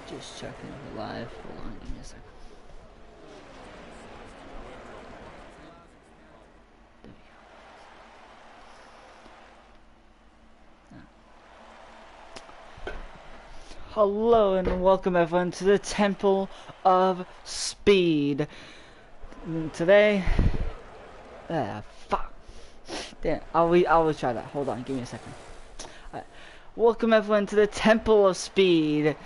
Just checking if we're live. Hold on, give me a second. There we go. Hello and welcome everyone to the Temple of Speed. And today, fuck. Damn, I'll always try that. Hold on, give me a second. Welcome everyone to the Temple of Speed.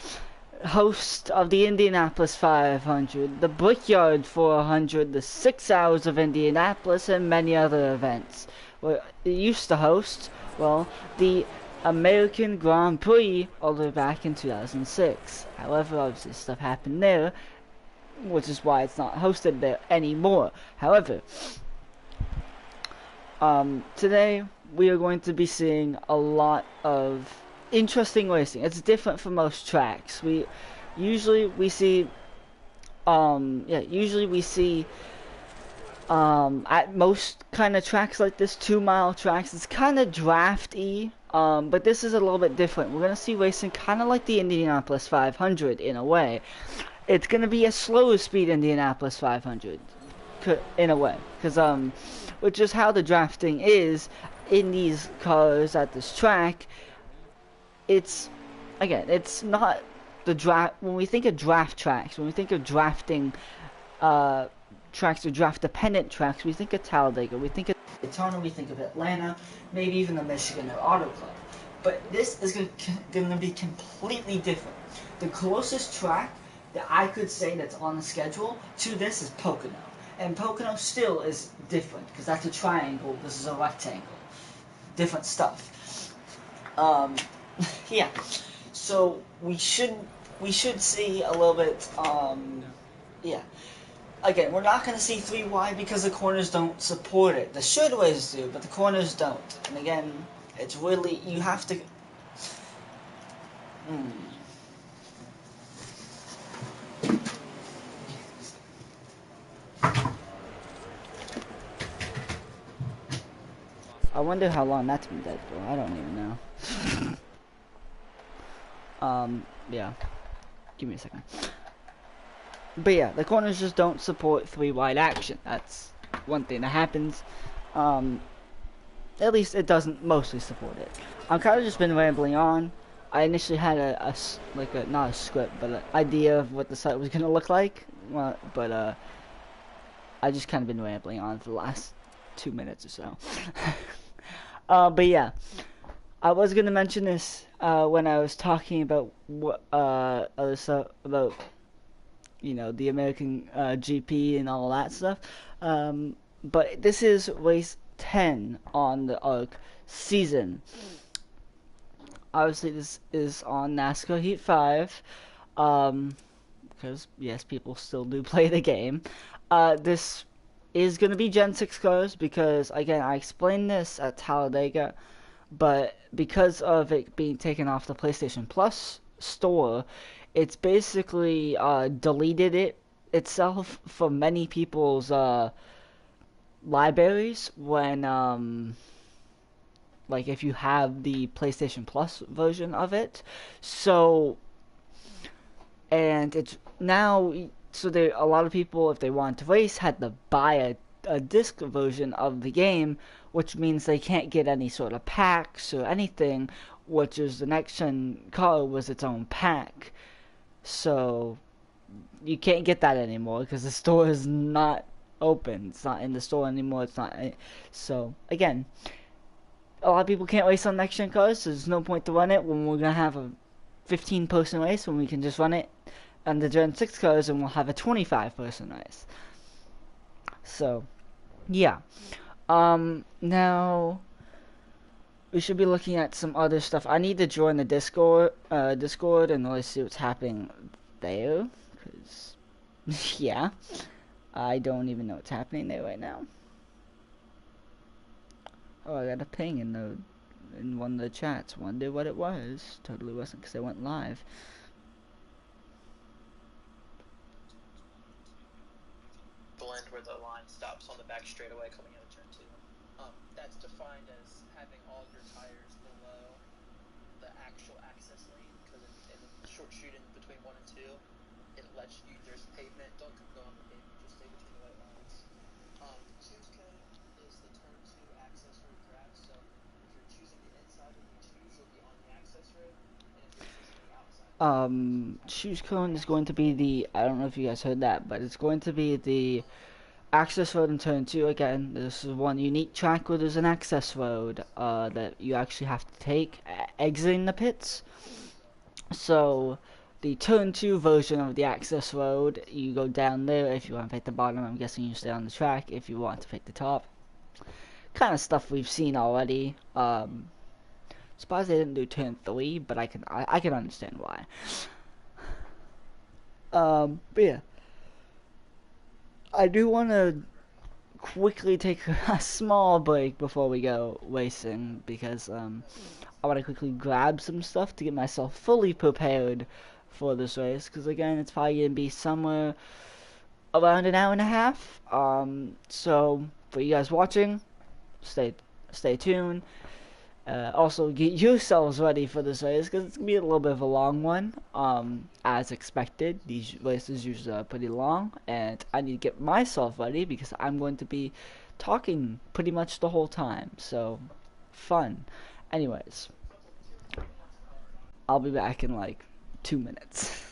Host of the Indianapolis 500, the Brickyard 400, the 6 Hours of Indianapolis, and many other events. Well, it used to host, well, the American Grand Prix all the way back in 2006. However, obviously stuff happened there, which is why it's not hosted there anymore. However, today we are going to be seeing a lot of interesting racing. It's different from most tracks. Usually we see at most kind of tracks like this, 2-mile tracks, it's kind of drafty, but this is a little bit different. We're gonna see racing kind of like the Indianapolis 500 in a way. It's gonna be a slower speed Indianapolis 500 in a way, because which is how the drafting is in these cars at this track. It's not the draft. When we think of draft tracks, when we think of drafting tracks or draft dependent tracks, we think of Talladega, we think of Daytona, we think of Atlanta, maybe even the Michigan or Auto Club. But this is going to be completely different. The closest track that I could say that's on the schedule to this is Pocono. And Pocono still is different because that's a triangle, this is a rectangle. Different stuff. Yeah, so we should see a little bit, yeah. Again, we're not going to see 3 wide because the corners don't support it. The straightaways do, but the corners don't. And again, it's really, you have to, I wonder how long that's been dead for. I don't even know. Yeah. Give me a second. But yeah, the corners just don't support 3 wide action. That's one thing that happens. At least it doesn't mostly support it. I've kind of just been rambling on. I initially had not a script, but an idea of what the site was gonna look like. But I just kind of been rambling on for the last 2 minutes or so. But yeah, I was gonna mention this when I was talking about what other stuff about, you know, the American GP and all that stuff. But this is race 10 on the ARC season. Obviously, this is on NASCAR Heat 5, because yes, people still do play the game. This is going to be Gen 6 cars because, again, I explained this at Talladega, but because of it being taken off the PlayStation Plus store, it's basically deleted itself from many people's libraries when like if you have the PlayStation Plus version of it. So, and it's now, so there, a lot of people, if they wanted to race, had to buy a disc version of the game, which means they can't get any sort of packs or anything, which is the next gen car was its own pack. So you can't get that anymore because the store is not open. It's not in the store anymore. It's not. So again, a lot of people can't race on next gen cars, so there's no point to run it when we're gonna have a 15-person race when we can just run it on the Gen 6 cars and we'll have a 25-person race. So yeah, now we should be looking at some other stuff. I need to join the Discord and really see what's happening there, because yeah, I don't even know what's happening there right now. Oh, I got a ping in one of the chats. Wonder what it was. Totally wasn't, because I went live. Blend where the line stops on the back straightaway coming out of turn 2. That's defined as having all your tires below the actual access lane, because in the short shoot in between 1 and 2. It lets you, there's pavement, don't go on the pavement, just stay between the white lines. Choose cone is the turn 2 access road grab, so if you're choosing the inside of the choose, you'll be on the access road, and if you're choosing the outside, Choose cone is going to be the, I don't know if you guys heard that, but it's going to be the access road in turn 2 again. This is one unique track where there's an access road that you actually have to take exiting the pits. So the turn 2 version of the access road, you go down there. If you want to pick the bottom, I'm guessing you stay on the track. If you want to pick the top, kind of stuff we've seen already. Surprised they didn't do turn 3, but I can understand why. But yeah, I do want to quickly take a small break before we go racing because I want to quickly grab some stuff to get myself fully prepared for this race, because again it's probably going to be somewhere around an hour and a half. So for you guys watching, stay tuned. Also, get yourselves ready for this race because it's gonna be a little bit of a long one. As expected, these races usually are pretty long, and I need to get myself ready because I'm going to be talking pretty much the whole time. So, fun. Anyways, I'll be back in like 2 minutes.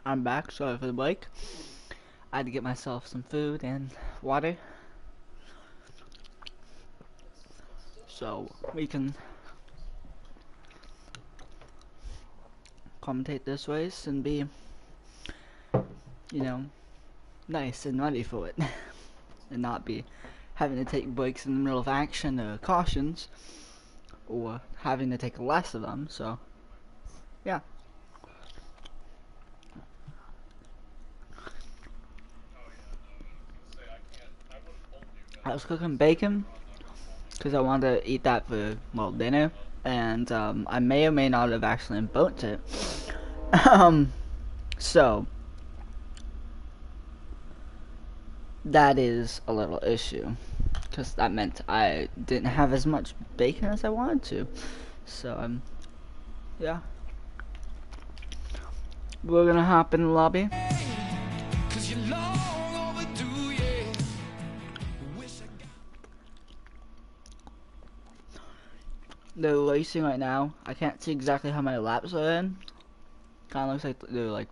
I'm back. Sorry for the break. I had to get myself some food and water, so we can commentate this race and be, you know, nice and ready for it, and not be having to take breaks in the middle of action or cautions, or having to take less of them. So, yeah. I was cooking bacon because I wanted to eat that for, well, dinner, and I may or may not have accidentally burnt it. So that is a little issue, because that meant I didn't have as much bacon as I wanted to. So yeah, we're gonna hop in the lobby. They're racing right now. I can't see exactly how many laps are in. Kinda looks like they're like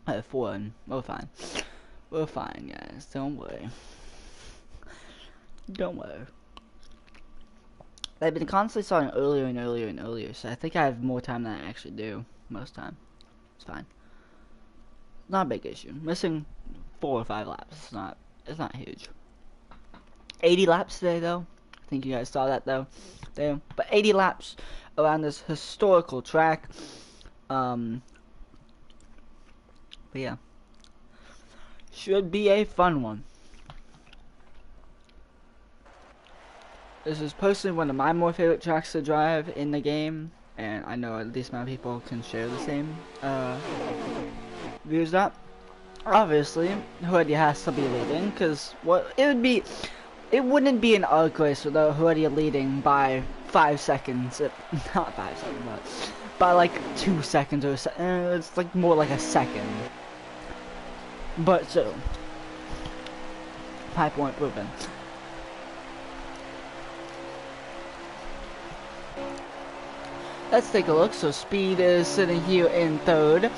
at 4, and we're fine. We're fine, guys. Don't worry. Don't worry. They've been constantly starting earlier and earlier and earlier, so I think I have more time than I actually do most time. It's fine. Not a big issue. Missing 4 or 5 laps. It's not huge. 80 laps today, though. I think you guys saw that, though. There. But 80 laps around this historical track. But yeah. Should be a fun one. This is personally one of my more favorite tracks to drive in the game, and I know at least my people can share the same views up. Obviously, Hoodie has to be leading, because what it wouldn't be an arc race without Hoodie leading by 5 seconds. Not 5 seconds, but by like 2 seconds or it's like more like a second. But so, pipe won't proven. Let's take a look. So Speed is sitting here in 3rd.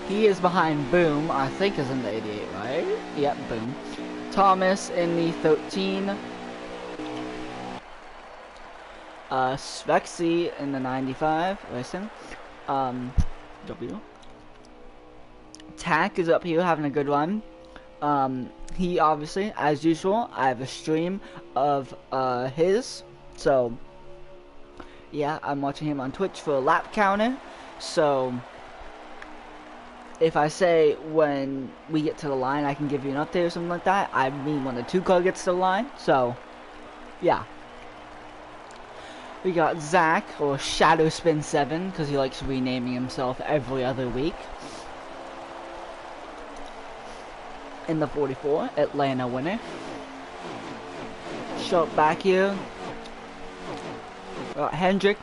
He is behind Boom, I think is in the 88, right? Yep, Boom. Thomas in the 13. Svexy in the 95. Listen. W. Tack is up here having a good run. He obviously, as usual, I have a stream of his. So yeah, I'm watching him on Twitch for a lap counter. So if I say when we get to the line I can give you an update or something like that, I mean when the 2 car gets to the line. So yeah. We got Zach, or Shadow Spin 7, because he likes renaming himself every other week. In the 44, Atlanta winner. Short back here. Hendrick.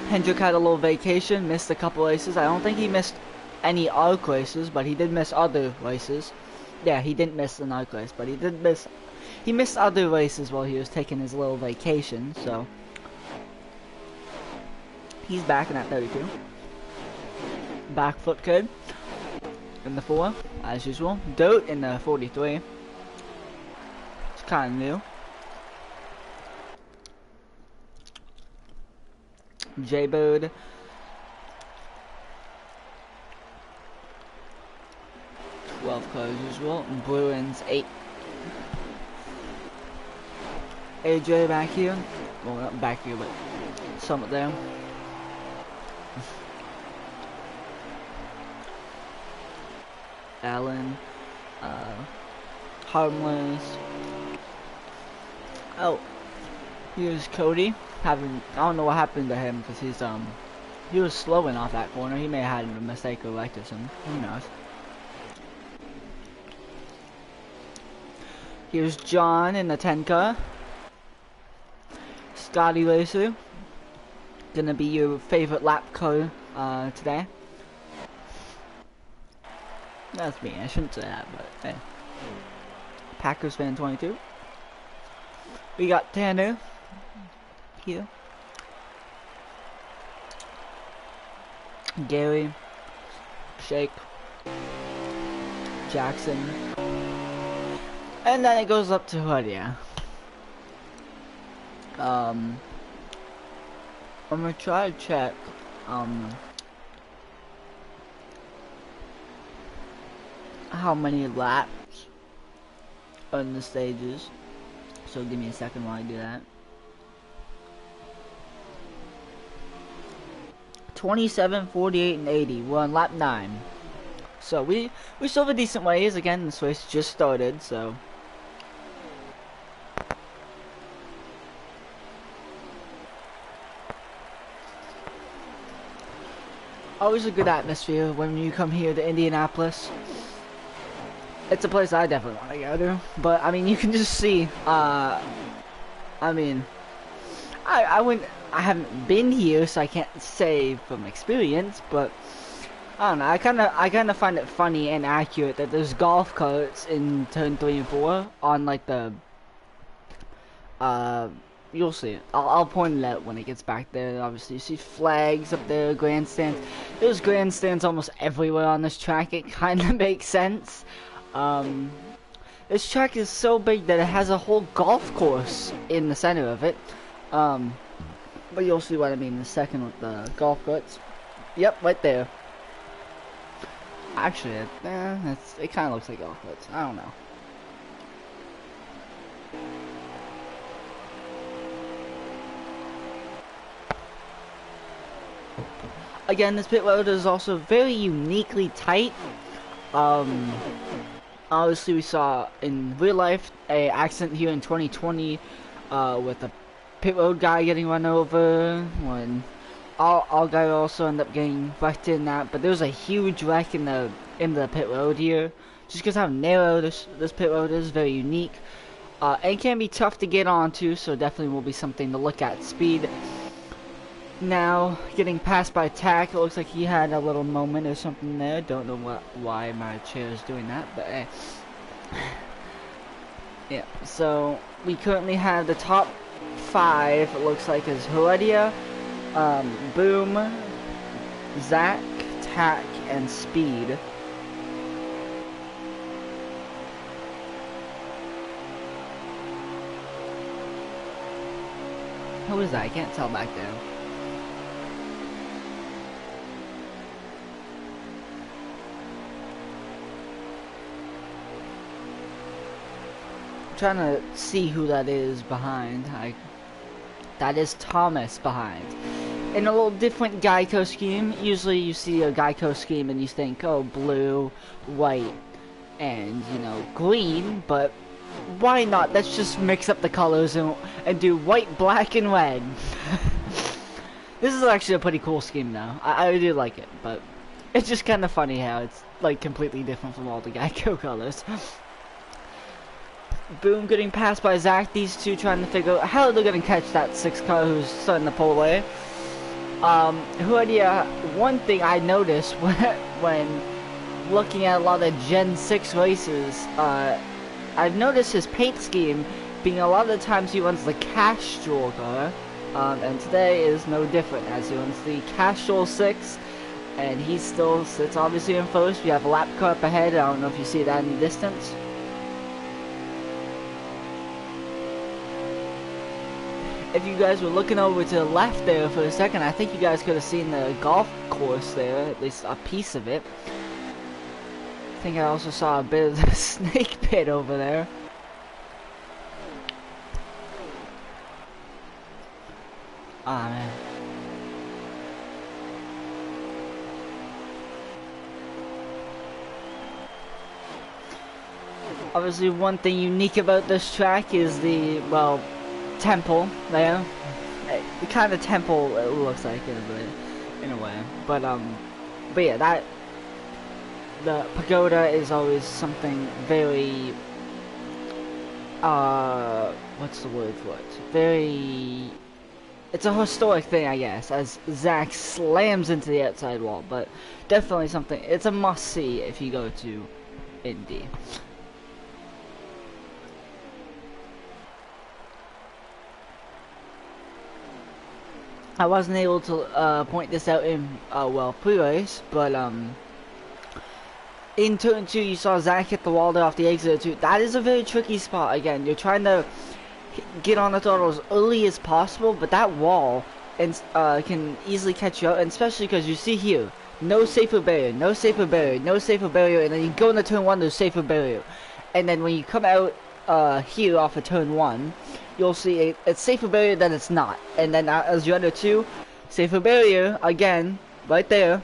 Hendrick had a little vacation, missed a couple races. I don't think he missed any arc races, but he did miss other races. Yeah, he didn't miss an arc race, but he missed other races while he was taking his little vacation, so he's back in that 32. Back foot code in the 4, as usual. Dote in the 43. It's kind of new. J-Bird. Car as usual. Bruins 8. AJ back here. Well, not back here, but somewhat there. Allen. Harmless. Oh. Here's Cody. I don't know what happened to him, because he was slowing off that corner. He may have had a mistake or right or something. Who knows? Here's John in the 10 car. Scotty Racer. Gonna be your favorite lap car today. That's me. I shouldn't say that, but hey. Packers fan 22. We got Tanner here. Gary, Shake, Jackson. And then it goes up to Hoodia. I'm gonna try to check, how many laps on the stages. So give me a second while I do that. 27, 48, and 80. We're on lap 9. So we still have a decent ways. Again, this race just started, so. Always a good atmosphere when you come here to Indianapolis. It's a place I definitely want to go to. But, I mean, you can just see, I mean, I haven't been here, so I can't say from experience, but I don't know, I kinda find it funny and accurate that there's golf carts in turn 3 and 4 on like the, you'll see it. I'll point it out when it gets back there. Obviously, you see flags up there, grandstands. There's grandstands almost everywhere on this track. It kind of makes sense. This track is so big that it has a whole golf course in the center of it. But you'll see what I mean in a second with the golf carts. Yep, right there. Actually, it kind of looks like golf carts. I don't know. Again, this pit road is also very uniquely tight. Obviously we saw in real life a accident here in 2020 with a pit road guy getting run over. When all guy also ended up getting wrecked in that. But there was a huge wreck in the pit road here, just because how narrow this pit road is. Very unique. And can be tough to get onto, so definitely will be something to look at. Speed. Now, getting passed by Tack, it looks like he had a little moment or something there. Don't know why my chair is doing that, but eh. Yeah, so we currently have the top 5, it looks like, is Heredia, Boom, Zach, Tack, and Speed. Who is that? I can't tell back there. Trying to see who that is behind. That is Thomas behind. In a little different Geico scheme. Usually you see a Geico scheme and you think, oh, blue, white, and you know, green, but why not? Let's just mix up the colors and do white, black, and red. This is actually a pretty cool scheme though. I do like it, but it's just kind of funny how it's like completely different from all the Geico colors. Boom getting passed by Zach. These two trying to figure out how they're gonna catch that 6 car who's starting to pull away. One thing I noticed when looking at a lot of Gen 6 races, I've noticed his paint scheme being a lot of the times he runs the Castrol car, and today is no different as he runs the Castrol 6, and he still sits obviously in first. We have a lap car up ahead. I don't know if you see that in the distance. If you guys were looking over to the left there for a second, I think you guys could have seen the golf course there, at least a piece of it. I think I also saw a bit of the snake pit over there. Ah, man. Obviously, one thing unique about this track is the, well, temple there. The kind of temple it looks like in a way, but yeah, that the pagoda is always something very what's the word for it? It's a historic thing, I guess, as Zach slams into the outside wall, but definitely something. It's a must see if you go to Indy. I wasn't able to point this out in well pre-race, but in turn 2, you saw Zach hit the wall there off the exit 2. That is a very tricky spot. Again, you're trying to get on the throttle as early as possible, but that wall can easily catch you out, and especially because you see here, no safer barrier, no safer barrier, no safer barrier, and then you go into turn 1, there's safer barrier. And then when you come out here off of turn 1, you'll see it's safer barrier than it's not. And then as you enter 2, safer barrier, again, right there.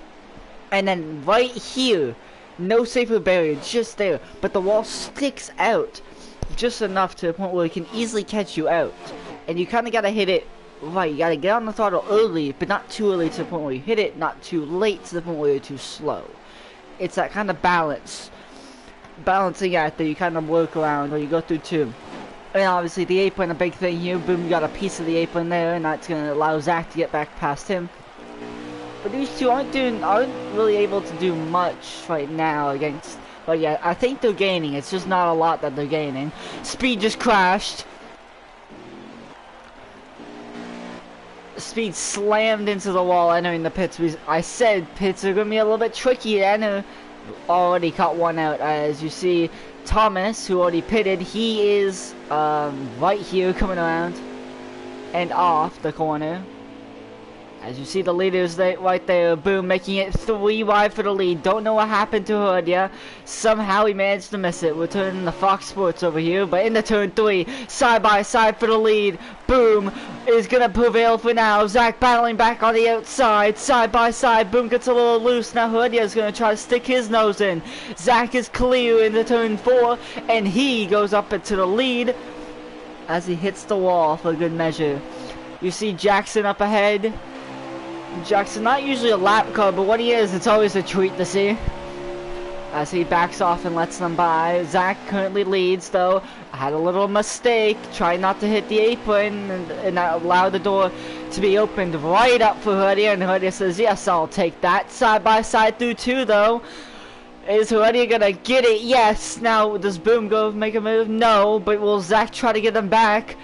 And then right here, no safer barrier, just there. But the wall sticks out just enough to the point where it can easily catch you out. And you kind of got to hit it right. You got to get on the throttle early, but not too early to the point where you hit it, not too late to the point where you're too slow. It's that kind of balancing act that you kind of work around when you go through 2. And obviously the apron, a big thing here. Boom, got a piece of the apron there, and that's going to allow Zach to get back past him. But these two aren't really able to do much right now against. But yeah, I think they're gaining. It's just not a lot that they're gaining. Speed just crashed. Speed slammed into the wall entering the pits. I said pits are going to be a little bit tricky to enter. Already caught one out. As you see, Thomas, who already pitted, he is right here coming around and off the corner. As you see the leaders right there, Boom making it 3 wide for the lead. Don't know what happened to Hood, somehow he managed to miss it. We're turning the Fox Sports over here, but into turn 3, side by side for the lead. Boom is gonna prevail for now. Zach battling back on the outside, side by side. Boom gets a little loose. Now Hood is gonna try to stick his nose in. Zach is clear into turn 4, and he goes up into the lead as he hits the wall for good measure. You see Jackson up ahead. Jackson, not usually a lap car, but when he is, it's always a treat to see. As he backs off and lets them by. Zach currently leads, though. Had a little mistake. Tried not to hit the apron and that allowed the door to be opened right up for Hoodie. And Hoodie says, yes, I'll take that. Side by side through 2, though. Is Hoodie gonna get it? Yes. Now, does Boom go make a move? No. But will Zach try to get them back?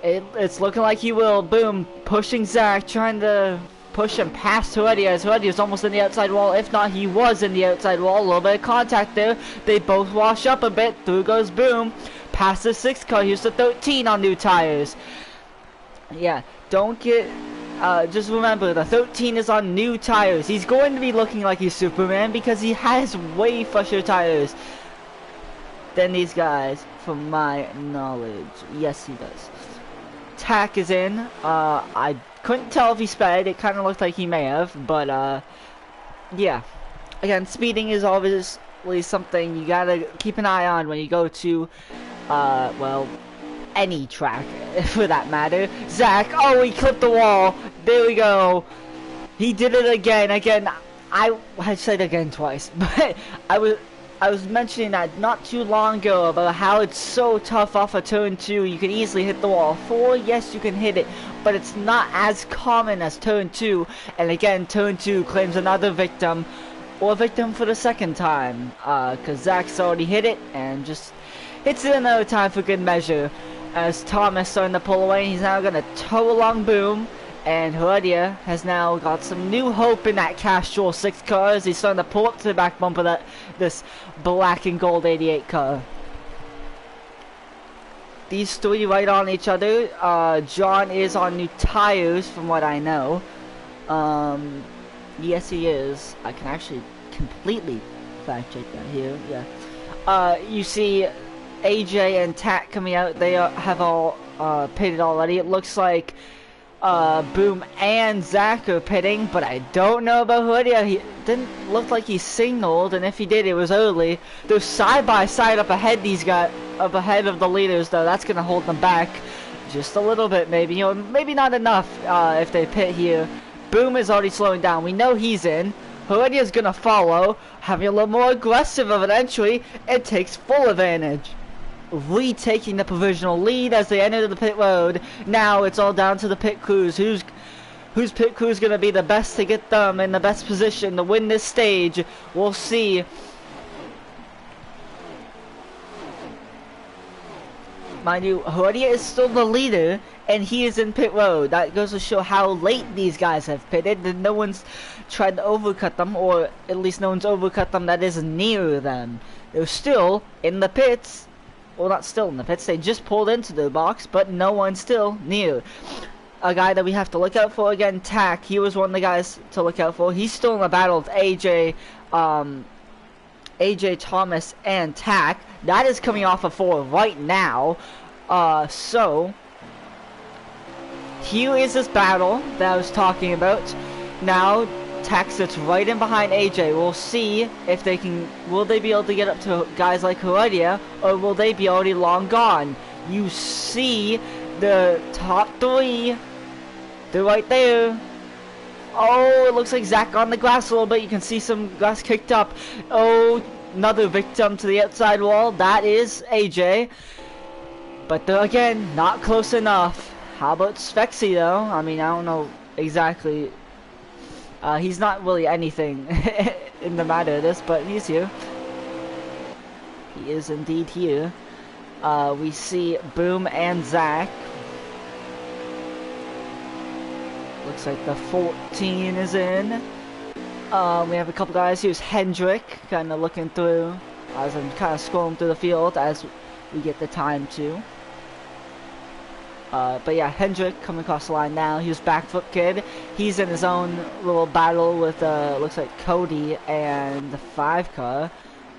It's looking like he will. Boom pushing Zach, trying to push him past Hoodie, as Hoodie is almost in the outside wall. If not, he was in the outside wall. A little bit of contact there. They both wash up a bit. Through goes Boom. Past the 6 car. Here's the 13 on new tires. Yeah, don't get... just remember, the 13 is on new tires. He's going to be looking like he's Superman because he has way fresher tires than these guys, from my knowledge. Yes, he does. Tack is in. I couldn't tell if he sped. It kind of looked like he may have, but yeah. Again, speeding is obviously something you gotta keep an eye on when you go to well, any track for that matter. Zach, oh, he clipped the wall. There we go. He did it again. I said again twice, but I was mentioning that not too long ago about how it's so tough off of turn 2. You can easily hit the wall. 4, yes, you can hit it, but it's not as common as turn 2. And again, turn 2 claims another victim, or victim for the second time, because Zach's already hit it and just hits it another time for good measure. As Thomas starting to pull away, he's now gonna tow along Boom. And Heredia has now got some new hope in that Castrol 6 car as he's starting to pull up to the back bumper of this black and gold 88 car. These 3 right on each other. John is on new tires from what I know. Yes, he is. I can actually completely fact check that here. Yeah. You see AJ and Tat coming out. They have all pitted already. It looks like Boom and Zach are pitting, but I don't know about Hoodie. He didn't look like he signaled, and if he did, it was early. They're side by side up ahead. These guys up ahead of the leaders, though. That's gonna hold them back just a little bit, maybe. You know, maybe not enough if they pit here. Boom is already slowing down. We know he's in. Hoodie is gonna follow, having a little more aggressive of an entry. It takes full advantage, retaking the provisional lead as they enter the pit road. Now it's all down to the pit crews. Whose pit crew is going to be the best to get them in the best position to win this stage? We'll see. mind you, Heredia is still the leader, and he is in pit road. That goes to show how late these guys have pitted, and no one's tried to overcut them, or at least no one's overcut them that is near them. They're still in the pits. Well, not still in the pits, they just pulled into the box, but no one's still near. A guy that we have to look out for again, Tack, he was one of the guys to look out for. He's still in the battle with AJ Thomas and Tack. That is coming off of 4 right now. So here is this battle that I was talking about. Now Tack sits right in behind AJ. We'll see if they can, will they be able to get up to guys like Heredia, or will they be already long gone? You see the top 3, they're right there. Oh, it looks like Zach on the glass a little bit. You can see some glass kicked up. Oh, another victim to the outside wall. That is AJ. But they're, again, not close enough. How about Svexy, though? I mean, I don't know exactly. He's not really anything in the matter of this, but he's here. He is indeed here. We see Boom and Zach. Looks like the 14 is in. We have a couple guys. Here's Hendrick, kind of looking through as I'm kind of scrolling through the field as we get the time to. But yeah, Hendrick coming across the line now. Here's Backflip Kid. He's in his own little battle with looks like Cody and the 5 car.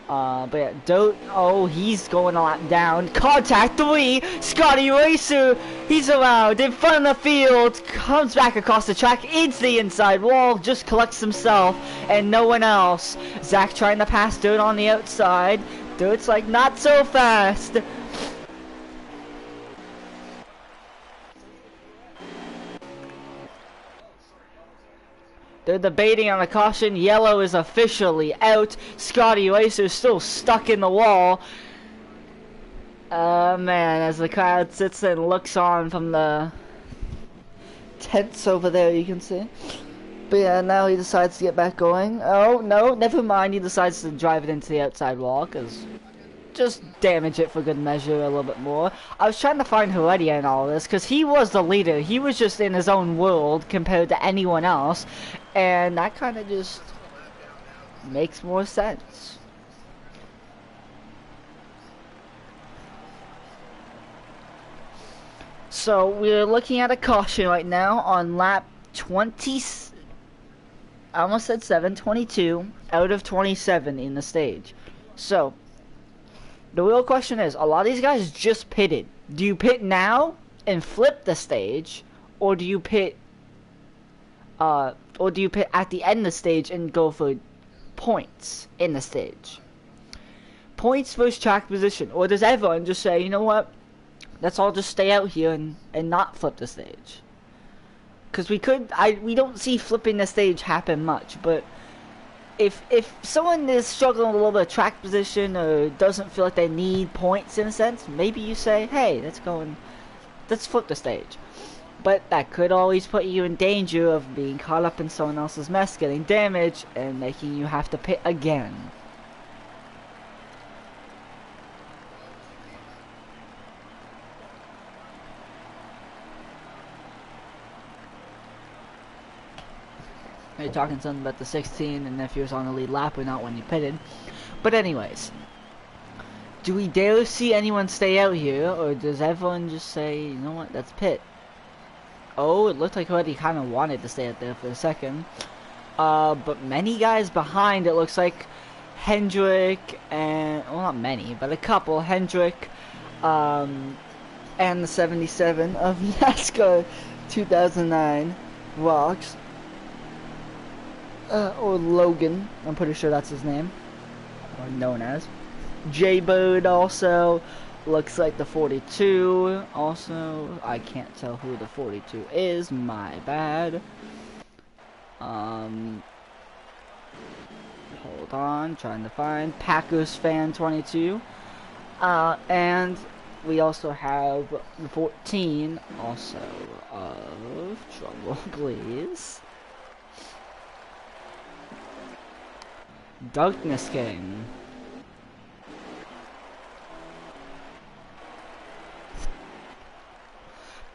But yeah, oh, he's going a lot down. Contact 3, Scotty Racer, he's around in front of the field, comes back across the track into the inside wall, just collects himself and no one else. Zach trying to pass Dirt on the outside. Dirt's like, not so fast. They're debating on a caution. Yellow is officially out. Scotty Racer's still stuck in the wall. Man, as the crowd sits and looks on from the tents over there, you can see. But yeah, now he decides to get back going. Oh, no, never mind. He decides to drive it into the outside wall, because just damage it for good measure a little bit more. I was trying to find Heredia in all of this, because he was the leader. He was just in his own world compared to anyone else. And that kind of just makes more sense. So we're looking at a caution right now on lap 20. I almost said 22 out of 27 in the stage. So the real question is, a lot of these guys just pitted. Do you pit now and flip the stage, or do you pit at the end of the stage and go for points in the stage? Points versus track position. Or does everyone just say, you know what, let's all just stay out here and not flip the stage? Because we don't see flipping the stage happen much, but if someone is struggling with a little bit of track position or doesn't feel like they need points in a sense, maybe you say, hey, let's flip the stage. But that could always put you in danger of being caught up in someone else's mess, getting damaged, and making you have to pit again. You're talking something about the 16 and if you was on the lead lap or not when you pitted. But anyways, do we dare see anyone stay out here, or does everyone just say, you know what, let's pit? Oh, it looked like he kind of wanted to stay out there for a second. But many guys behind, it looks like Hendrick and, well, not many, but a couple, Hendrick, and the 77 of NASCAR 2009 Rocks. Or Logan, I'm pretty sure that's his name, or known as. J-Bird also, looks like the 42, also, I can't tell who the 42 is, my bad. Hold on, trying to find Packers fan 22, and we also have the 14, also of, trouble please, Darkness King.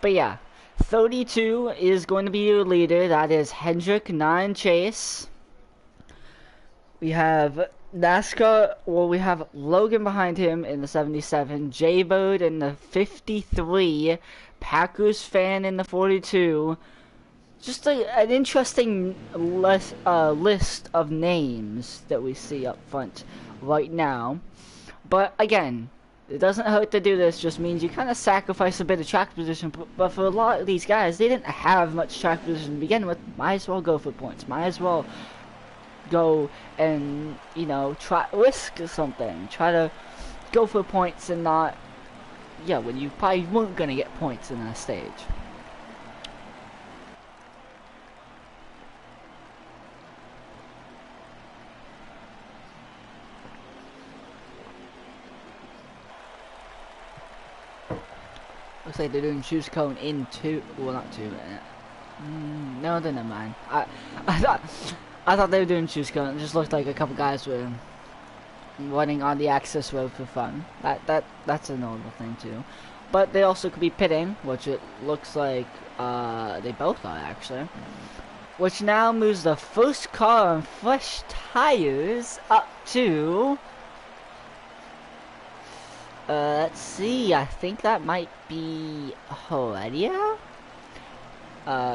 But yeah, 32 is going to be your leader. That is Hendrick, 9 Chase. We have NASCAR, well, we have Logan behind him in the 77, J-Bird in the 53, Packers fan in the 42. Just an interesting list of names that we see up front right now. But again, it doesn't hurt to do this, just means you kind of sacrifice a bit of track position. But for a lot of these guys, they didn't have much track position to begin with. Might as well go for points. Might as well go and, you know, risk something. Try to go for points and not, yeah, when you probably weren't going to get points in that stage. Looks like they're doing choose cone in 2, well, not 2 minutes. No, never mind. I thought they were doing choose cone. It just looked like a couple guys were running on the access road for fun. That's a normal thing too. But they also could be pitting, which it looks like they both are actually. Which now moves the first car on fresh tires up to. Let's see. I think that might be Heredia.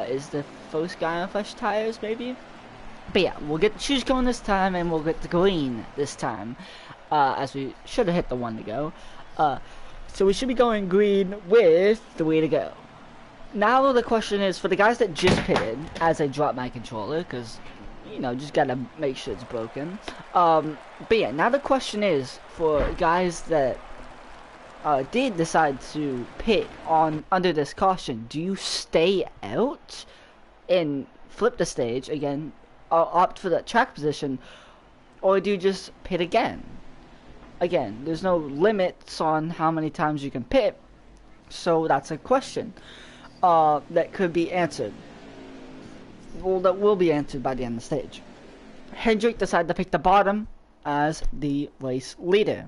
Is the first guy on fresh tires maybe? But yeah, we'll get the choose cone this time, and we'll get the green this time, as we should have hit the 1 to go. So we should be going green with 3 to go. Now the question is, for the guys that just pitted, as I drop my controller, because, you know, just gotta make sure it's broken. But yeah, now the question is, for guys that did decide to pit under this caution, do you stay out and flip the stage again, opt for that track position, or do you just pit again? Again, there's no limits on how many times you can pit, so that's a question that could be answered. Well, that will be answered by the end of the stage. Hendrick decided to pick the bottom as the race leader.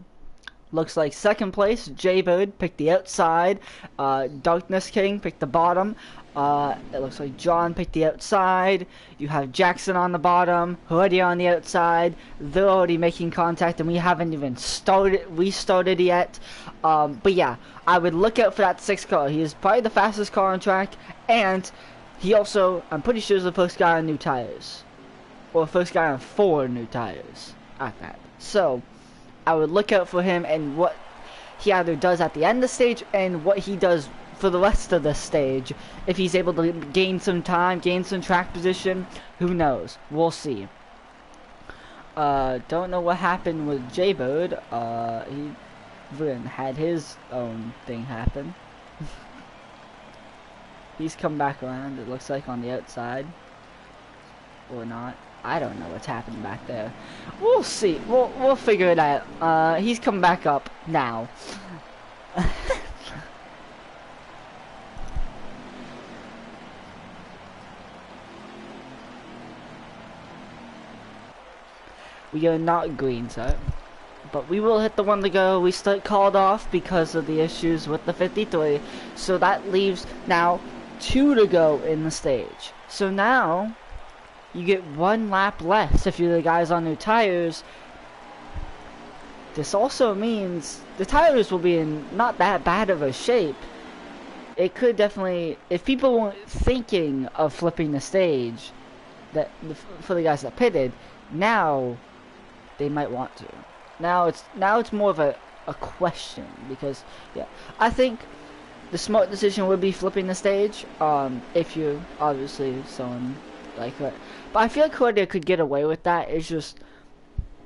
Looks like second place, J-Bird picked the outside, Darkness King picked the bottom, it looks like John picked the outside, you have Jackson on the bottom, Heredia on the outside, they're already making contact and we haven't even restarted yet, but yeah, I would look out for that 6th car. He is probably the fastest car on track, and he also, I'm pretty sure, is the first guy on new tires, or first guy on 4 new tires at that, so I would look out for him and what he either does at the end of the stage and what he does for the rest of the stage. If he's able to gain some time, gain some track position, who knows? We'll see. Don't know what happened with J-Bird. He even had his own thing happen. He's come back around, it looks like, on the outside. Or not. I don't know what's happening back there. We'll see. We'll figure it out. He's come back up now. We are not green, sir. But we will hit the 1 to go. We start called off because of the issues with the 53. So that leaves now 2 to go in the stage. So now you get 1 lap less if you're the guys on new tires. This also means the tires will be in not that bad of a shape. It could definitely, if people weren't thinking of flipping the stage, that for the guys that pitted, now they might want to. Now it's more of a question, because yeah, I think the smart decision would be flipping the stage. If you're obviously someone like that. But I feel like Heredia could get away with that. It's just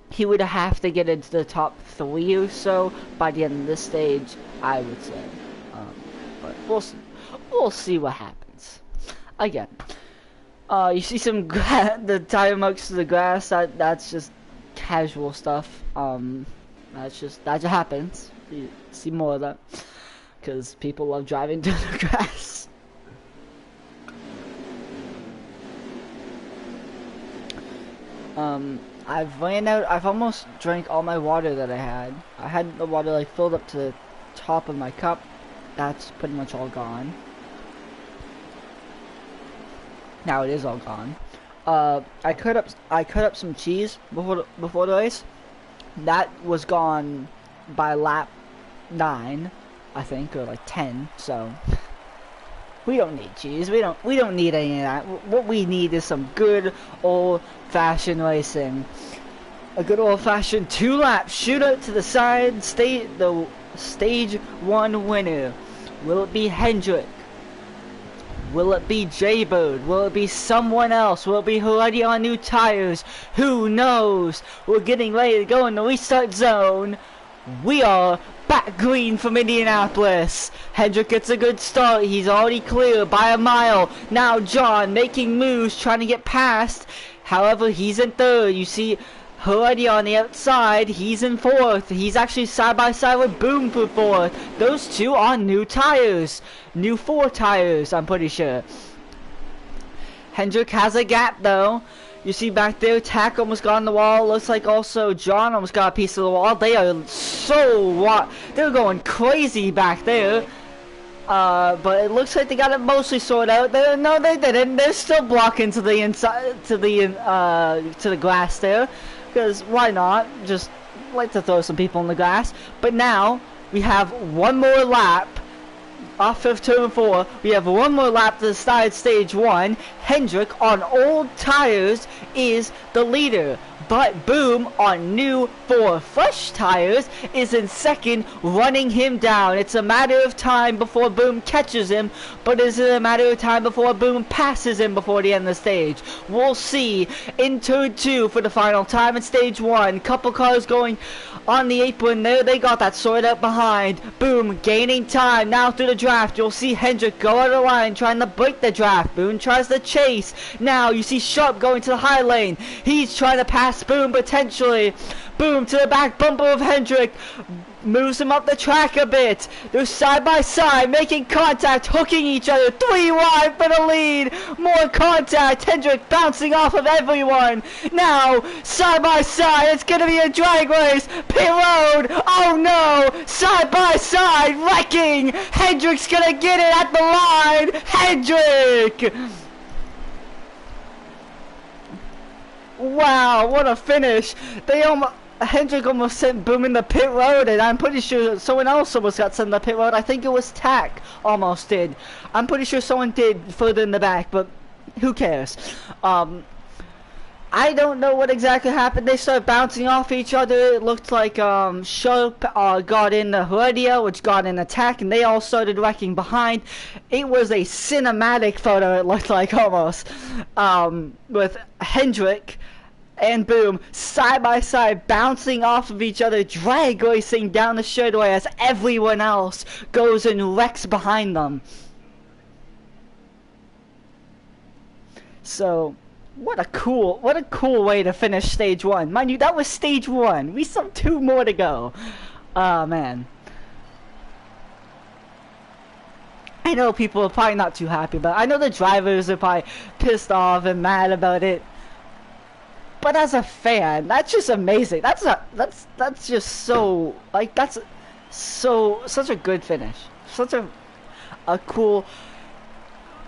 he would have to get into the top 3 or so by the end of this stage, I would say. But we'll see what happens. Again, you see some the tire marks to the grass. That's just casual stuff. That just happens. You see more of that because people love driving through the grass. I've almost drank all my water that I had. The water like filled up to the top of my cup. That's pretty much all gone. Now it is all gone. I cut up some cheese before the race. That was gone by lap 9, I think, or like 10. So we don't need cheese. We don't need any of that. What we need is some good old-fashioned racing. A good old-fashioned 2-lap shootout to the side. The stage 1 winner. Will it be Hendrick? Will it be Jaybird? Will it be someone else? Will it be already on new tires? Who knows? We're getting ready to go in the restart zone. We are back green from Indianapolis. Hendrick gets a good start. He's already clear by a mile. Now John making moves, trying to get past. However, he's in third. You see already on the outside, he's in fourth. He's actually side by side with Boom for fourth. Those two are new tires. New 4 tires, I'm pretty sure. Hendrick has a gap though. You see back there, Tack almost got on the wall. Looks like also John almost got a piece of the wall. They are they're going crazy back there. But it looks like they got it mostly sorted out. No, they didn't. They're still blocking to the inside, to the glass there. Because why not? Just like to throw some people in the glass. But now we have one more lap off of turn 4. We have one more lap to start stage 1. Hendrick on old tires is the leader. But Boom on new 4 fresh tires is in second, running him down. It's a matter of time before Boom catches him, but is it a matter of time before Boom passes him before the end of the stage? We'll see in turn 2 for the final time in stage 1. Couple cars going on the apron there. They got that sorted out behind. Boom gaining time now through the draft. You'll see Hendrick go out of the line trying to break the draft. Boom tries to chase. Now you see Sharp going to the high lane. He's trying to pass Boom potentially. Boom to the back bumper of Hendrick. Moves him up the track a bit. They're side by side making contact, hooking each other. 3 wide for the lead. More contact. Hendrick bouncing off of everyone. Now side by side. It's gonna be a drag race. Pit road. Oh no. Side by side wrecking. Hendrick's gonna get it at the line. Hendrick. Wow, what a finish. Hendrick almost sent Boom in the pit road, and I'm pretty sure someone else almost got sent in the pit road. I think it was Tack almost did. I'm pretty sure someone did further in the back, but who cares? I don't know what exactly happened. They started bouncing off each other. It looked like Sharp got in the Heredia, which got in attack, and they all started wrecking behind. It was a cinematic photo, it looked like almost, with Hendrick and Boom side by side bouncing off of each other, drag racing down the straightaway as everyone else goes and wrecks behind them. So what a cool way to finish stage 1. Mind you, that was stage 1. We still have 2 more to go. Oh man. I know people are probably not too happy, but I know the drivers are probably pissed off and mad about it. But as a fan, that's just amazing. That's just so, like, such a good finish. Such a cool,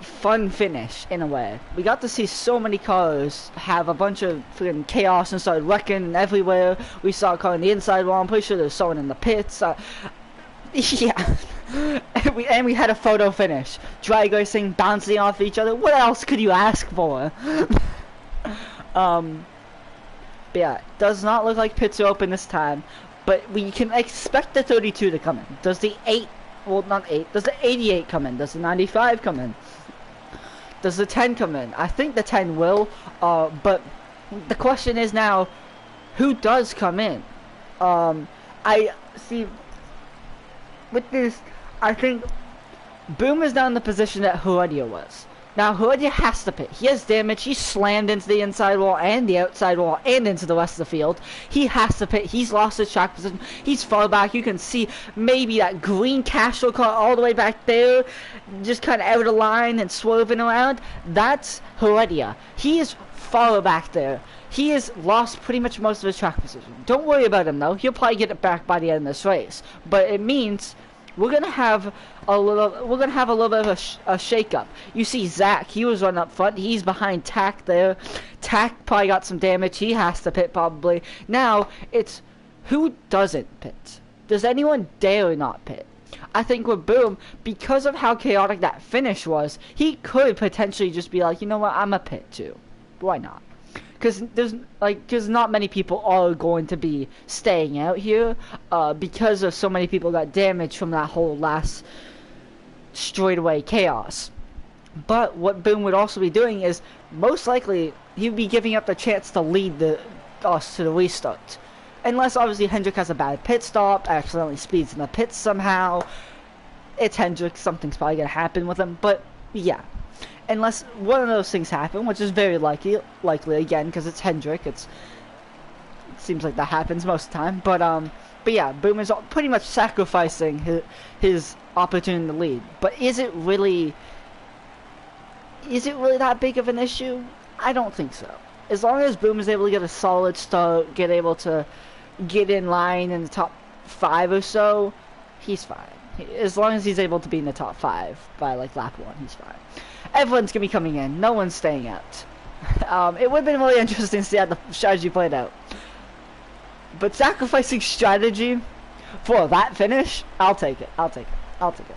fun finish in a way. We got to see so many cars have a bunch of freaking chaos and start wrecking everywhere. We saw a car on the inside wall. I'm pretty sure there's someone in the pits. Yeah. and we had a photo finish. Drag racing, bouncing off each other. What else could you ask for? But yeah, does not look like pits are open this time, but we can expect the 32 to come in. Does the 8, well not 8, does the 88 come in? Does the 95 come in? Does the 10 come in? I think the 10 will, but the question is now, who does come in? I see, with this, I think Boom is now in the position that Heredia was. Now Heredia has to pit. He has damage. He's slammed into the inside wall and the outside wall and into the rest of the field. He has to pit. He's lost his track position. He's far back. You can see maybe that green Castro car all the way back there, just kind of out of the line and swerving around. That's Heredia. He is far back there. He has lost pretty much most of his track position. Don't worry about him though. He'll probably get it back by the end of this race. But it means we're going to have we're gonna have a little bit of a shake-up. You see Zach, he was running up front. He's behind Tack there. Tack probably got some damage. He has to pit probably. Now it's who doesn't pit? Does anyone dare not pit? I think with Boom, because of how chaotic that finish was, he could potentially just be like, you know what, I'm a pit too. Why not? Because not many people are going to be staying out here, because of so many people got damaged from that whole last straightaway chaos. But what Boom would also be doing is, most likely, he'd be giving up the chance to lead us to the restart. Unless, obviously, Hendrick has a bad pit stop, accidentally speeds in the pits somehow. It's Hendrick, something's probably going to happen with him, but, yeah. Unless one of those things happen, which is very likely again, because it's Hendrick, it seems like that happens most of the time, but yeah, Boom is pretty much sacrificing his opportunity to lead. But is it really that big of an issue? I don't think so. As long as Boom is able to get a solid start, able to get in line in the top 5 or so, he's fine. As long as he's able to be in the top 5 by like lap 1, he's fine. Everyone's gonna be coming in. No one's staying out. It would have been really interesting to see how the strategy played out. But sacrificing strategy for that finish, I'll take it. I'll take it. I'll take it.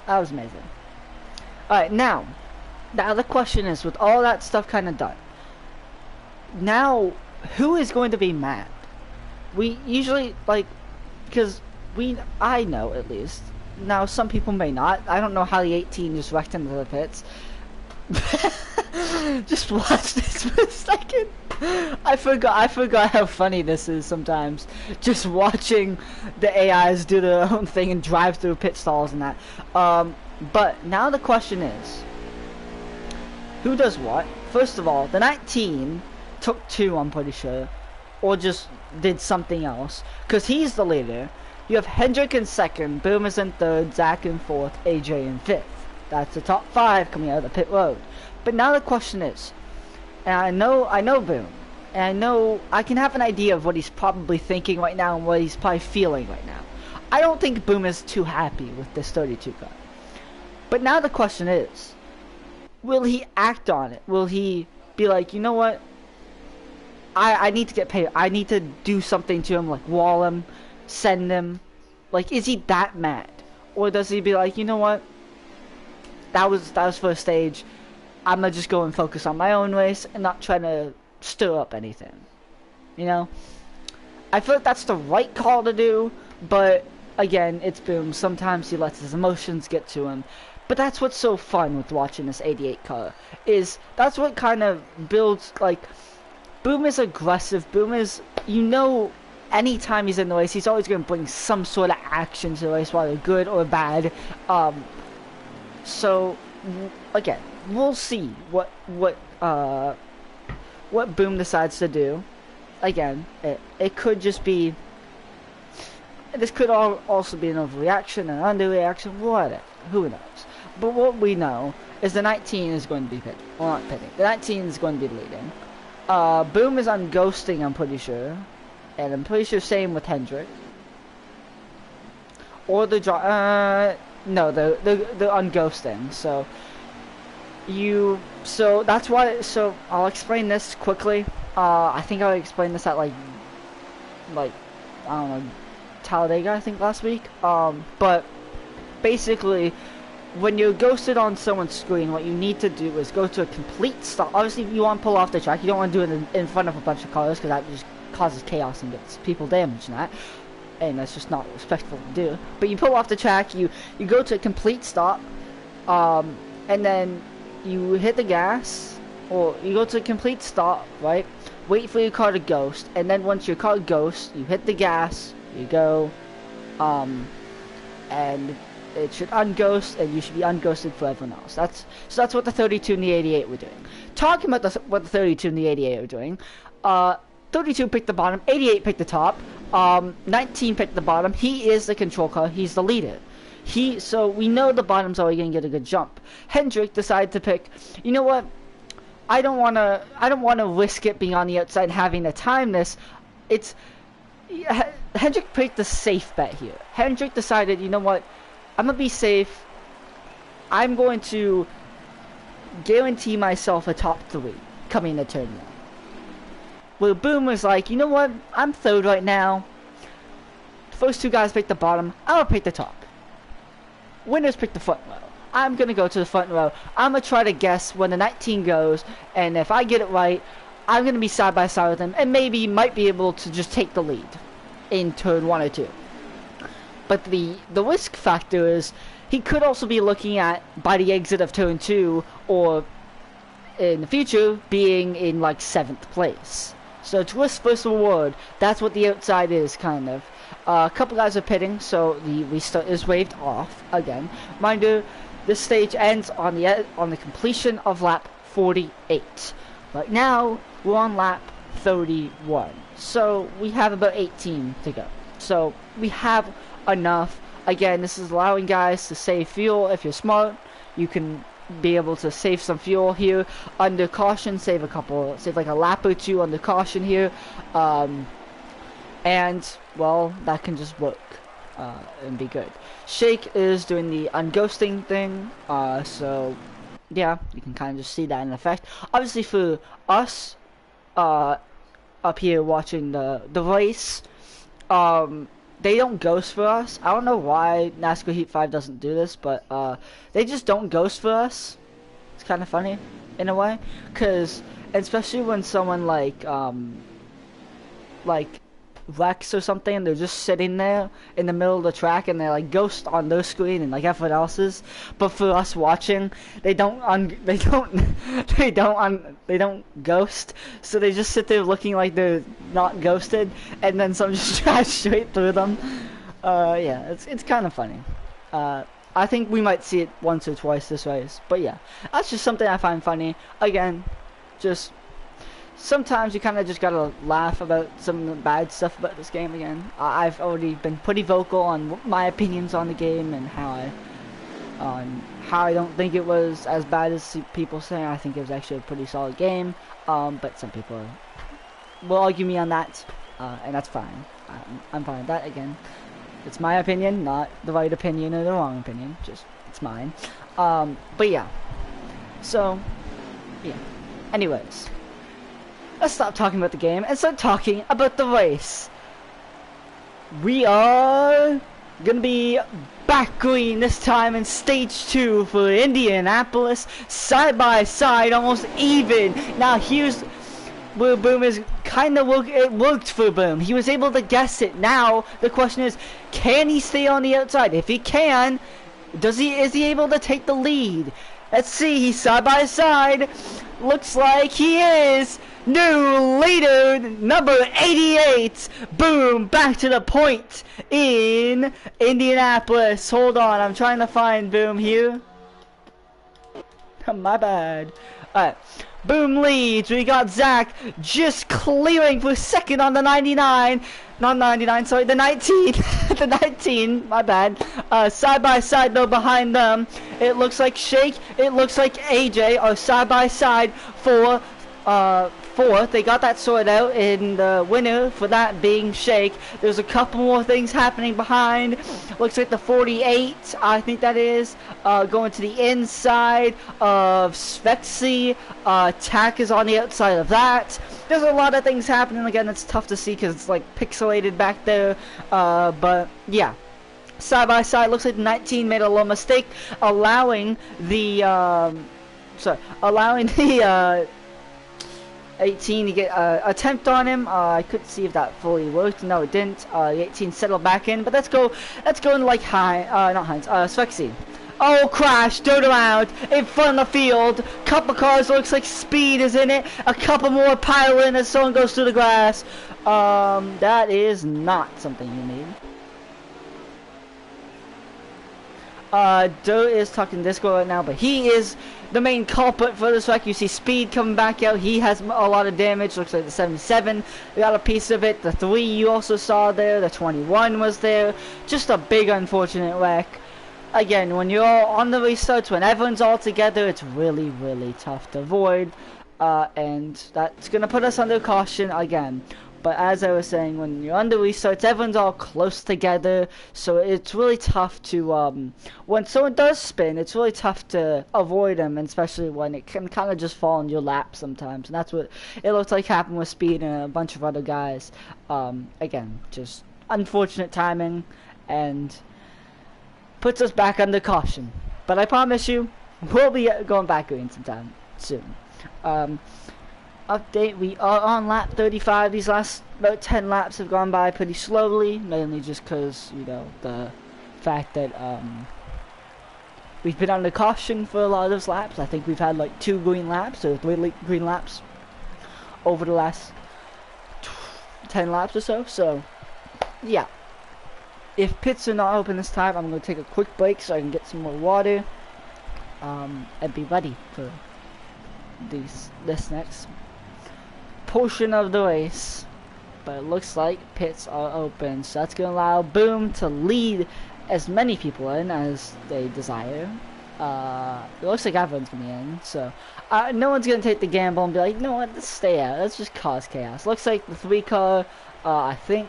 That was amazing. Alright, now the other question is, with all that stuff kind of done, now who is going to be mad? We usually, like, because I know at least. Now, some people may not. I don't know how the 18 just wrecked into the pits. Just watch this for a second. I forgot how funny this is sometimes. Just watching the AIs do their own thing and drive through pit stalls and that. But now the question is, who does what? First of all, the 19 took 2, I'm pretty sure. Or just did something else. Because he's the leader. You have Hendrick in 2nd, Boom is in 3rd, Zach in 4th, AJ in 5th. That's the top 5 coming out of the pit road. But now the question is, and I know Boom, and I know I can have an idea of what he's probably thinking right now and what he's probably feeling right now. I don't think Boom is too happy with this 32 car. But now the question is, will he act on it? Will he be like, you know what? I need to get paid. I need to do something to him, like wall him, send him. Like, is he that mad? Or does he be like, you know what? That was first stage. I'm gonna just go and focus on my own race and not trying to stir up anything. You know? I feel like that's the right call to do, but again, it's Boom. Sometimes he lets his emotions get to him. But that's what's so fun with watching this 88 car. That's what kind of builds, like, Boom is aggressive. Boom is, you know, anytime he's in the race, he's always going to bring some sort of action to the race, whether good or bad. So, again, we'll see what Boom decides to do. Again, it could just be, this could also be an overreaction, an underreaction, whatever. Who knows? But what we know is the 19 is going to be pitting. Well, not pitting. The 19 is going to be leading. Boom is on ghosting, I'm pretty sure. And I'm pretty sure same with Hendrick. Or the no, they're on ghosting. So that's why. So I'll explain this quickly. I think I explained this at like I don't know, Talladega, I think last week. But basically, when you're ghosted on someone's screen, what you need to do is go to a complete stop. Obviously, you want to pull off the track. You don't want to do it in front of a bunch of cars, because that just causes chaos and gets people damaged and that. And that's just not respectful to do. But you pull off the track, you go to a complete stop, and then you hit the gas, or you go to a complete stop, right? Wait for your car to ghost, and then once your car ghosts, you hit the gas, you go, and it should unghost, and you should be unghosted for everyone else. That's what the 32 and the 88 were doing. Talking about what the 32 and the 88 were doing, 32 picked the bottom, 88 picked the top, 19 picked the bottom. He is the control car, he's the leader. So we know the bottom's already gonna get a good jump. Hendrick decided to pick, you know what? I don't wanna risk it being on the outside and having to time this. Hendrick picked the safe bet here. Hendrick decided, you know what? I'm gonna be safe. I'm going to guarantee myself a top 3 coming to turn 1. Well, Boom was like, you know what? I'm third right now. First 2 guys pick the bottom. I'm gonna pick the top. Winners pick the front row. I'm gonna go to the front row. I'm gonna try to guess when the 19 goes, and if I get it right, I'm gonna be side by side with him, and maybe might be able to just take the lead in turn 1 or 2. But the risk factor is he could also be looking at by the exit of turn 2, or in the future being in like 7th place. So it's risk versus reward. That's what the outside is, kind of. A couple guys are pitting, so the restart is waved off again. Mind you, this stage ends on the completion of lap 48. Right now, we're on lap 31. So we have about 18 to go. So we have enough. Again, this is allowing guys to save fuel. If you're smart, you can be able to save some fuel here under caution. Save like a lap or 2 under caution here. And well, that can just work and be good. Shake is doing the unghosting thing, so yeah, you can kind of just see that in effect. Obviously for us up here watching the race, they don't ghost for us. I don't know why NASCAR Heat 5 doesn't do this, but they just don't ghost for us. It's kind of funny in a way, because especially when someone like Rex or something, they're just sitting there in the middle of the track and they're like ghost on their screen and like everyone else's. But for us watching, they don't ghost. So they just sit there looking like they're not ghosted, and then some just drives straight through them. Yeah, it's kind of funny. I think we might see it once or twice this race, but yeah, that's just something I find funny. Again, just sometimes you kind of just gotta laugh about some of the bad stuff about this game again. I've already been pretty vocal on my opinions on the game and how I don't think it was as bad as people say. I think it was actually a pretty solid game. But some people will argue me on that, and that's fine. I'm fine with that. Again, it's my opinion, not the right opinion or the wrong opinion. Just it's mine. But yeah. So yeah. Anyways, let's stop talking about the game and start talking about the race. We are gonna be back green this time in stage 2 for Indianapolis, side by side, almost even. Now here's where Boom is kind of it worked for Boom. He was able to guess it. Now the question is, can he stay on the outside? If he can, is he able to take the lead? Let's see. He's side by side. Looks like he is. New leader, number 88. Boom, back to the point in Indianapolis. Hold on, I'm trying to find Boom here. My bad. Alright, Boom leads. We got Zach just clearing for second on the 99. Not 99, sorry, the 19. The 19, my bad. Side by side though behind them. It looks like Shake, it looks like AJ are side by side for fourth. They got that sorted out, and the winner for that being Shake. There's a couple more things happening behind. Looks like the 48, I think that is, going to the inside of Svexy. Tack is on the outside of that. There's a lot of things happening. Again, it's tough to see because it's like pixelated back there, but yeah. Side by side, looks like the 19 made a little mistake, allowing the 18 to get attempt on him. I couldn't see if that fully worked. No, it didn't. The 18 settled back in, but let's go into like Svexy. Oh, crash, dirt around, in front of the field. Couple cars, looks like Speed is in it. A couple more pile in as someone goes through the grass. That is not something you need. Dirt is talking Disco right now, but he is the main culprit for this wreck. You see Speed coming back out. He has a lot of damage. Looks like the 77 got a piece of it. The 3 you also saw there. The 21 was there. Just a big unfortunate wreck. Again, when you're all on the restarts, when everyone's all together, it's really, really tough to avoid. And that's going to put us under caution again. But as I was saying, when you're under restarts, everyone's all close together, so it's really tough to, when someone does spin, it's really tough to avoid them, and especially when it can kind of just fall in your lap sometimes. And that's what it looks like happened with Speed and a bunch of other guys. Again, just unfortunate timing, and puts us back under caution. But I promise you, we'll be going back green sometime soon. Update, we are on lap 35. These last about 10 laps have gone by pretty slowly, mainly just because, you know, the fact that we've been under caution for a lot of those laps. I think we've had like 2 green laps or 3 green laps over the last 10 laps or so. So yeah, if pits are not open this time, I'm going to take a quick break so I can get some more water and be ready for this next portion of the race. But it looks like pits are open, so that's going to allow Boom to lead as many people in as they desire. It looks like everyone's going to be in, so no one's going to take the gamble and be like, you know what, let's stay out, let's just cause chaos. Looks like the 3 car, I think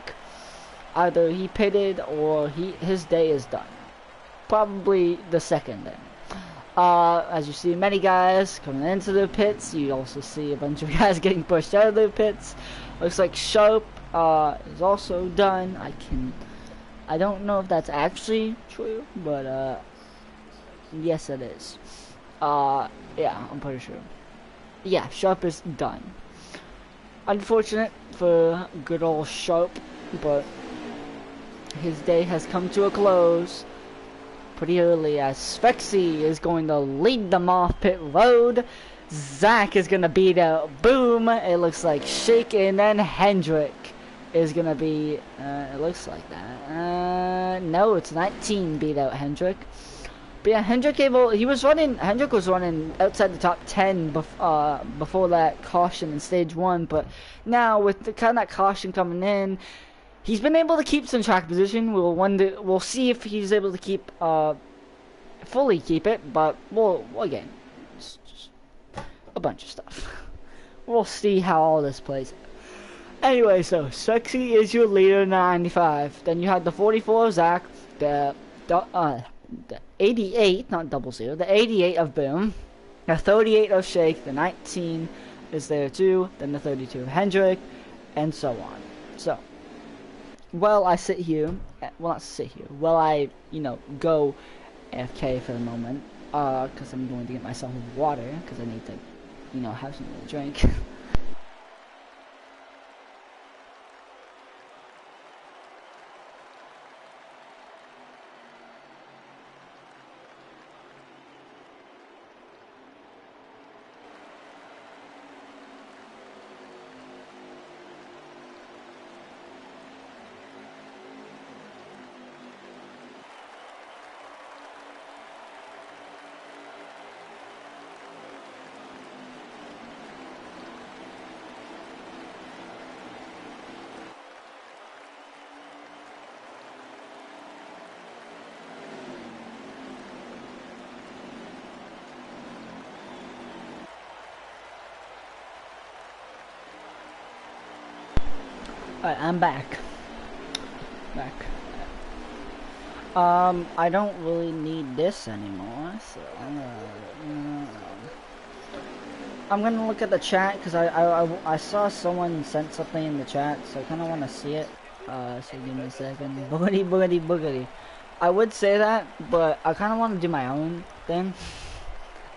either he pitted or his day is done. Probably the second then. As you see many guys coming into the pits, you also see a bunch of guys getting pushed out of the pits. Looks like Sharp is also done. I don't know if that's actually true, but yes it is. Yeah, I'm pretty sure. Yeah, Sharp is done. Unfortunate for good old Sharp, but his day has come to a close pretty early, as Spexy is going to lead them off pit road. Zach is going to beat out Boom. It looks like Shake, and then Hendrick is going to be, it looks like that. No, it's 19 beat out Hendrick. But yeah, Hendrick was running outside the top 10 before that caution in stage 1, but now with the kind of that caution coming in, he's been able to keep some track position. We'll see if he's able to keep fully keep it, but again, it's just a bunch of stuff. We'll see how all this plays. Anyway, so Sexy is your leader in the 95. Then you had the 44 Zach, the 88, not 00, the 88 of Boom, the 38 of Shake, the 19 is there too, then the 32 of Hendrick, and so on. So, well, I sit here, well, not sit here, well, I, you know, go AFK for the moment, because I'm going to get myself water, because I need to, you know, have something to drink. Alright, I'm back. I don't really need this anymore, so I'm gonna look at the chat, because I saw someone sent something in the chat, so I kind of want to see it. So give me a second. Boogity, boogity, boogity. I would say that, but I kind of want to do my own thing.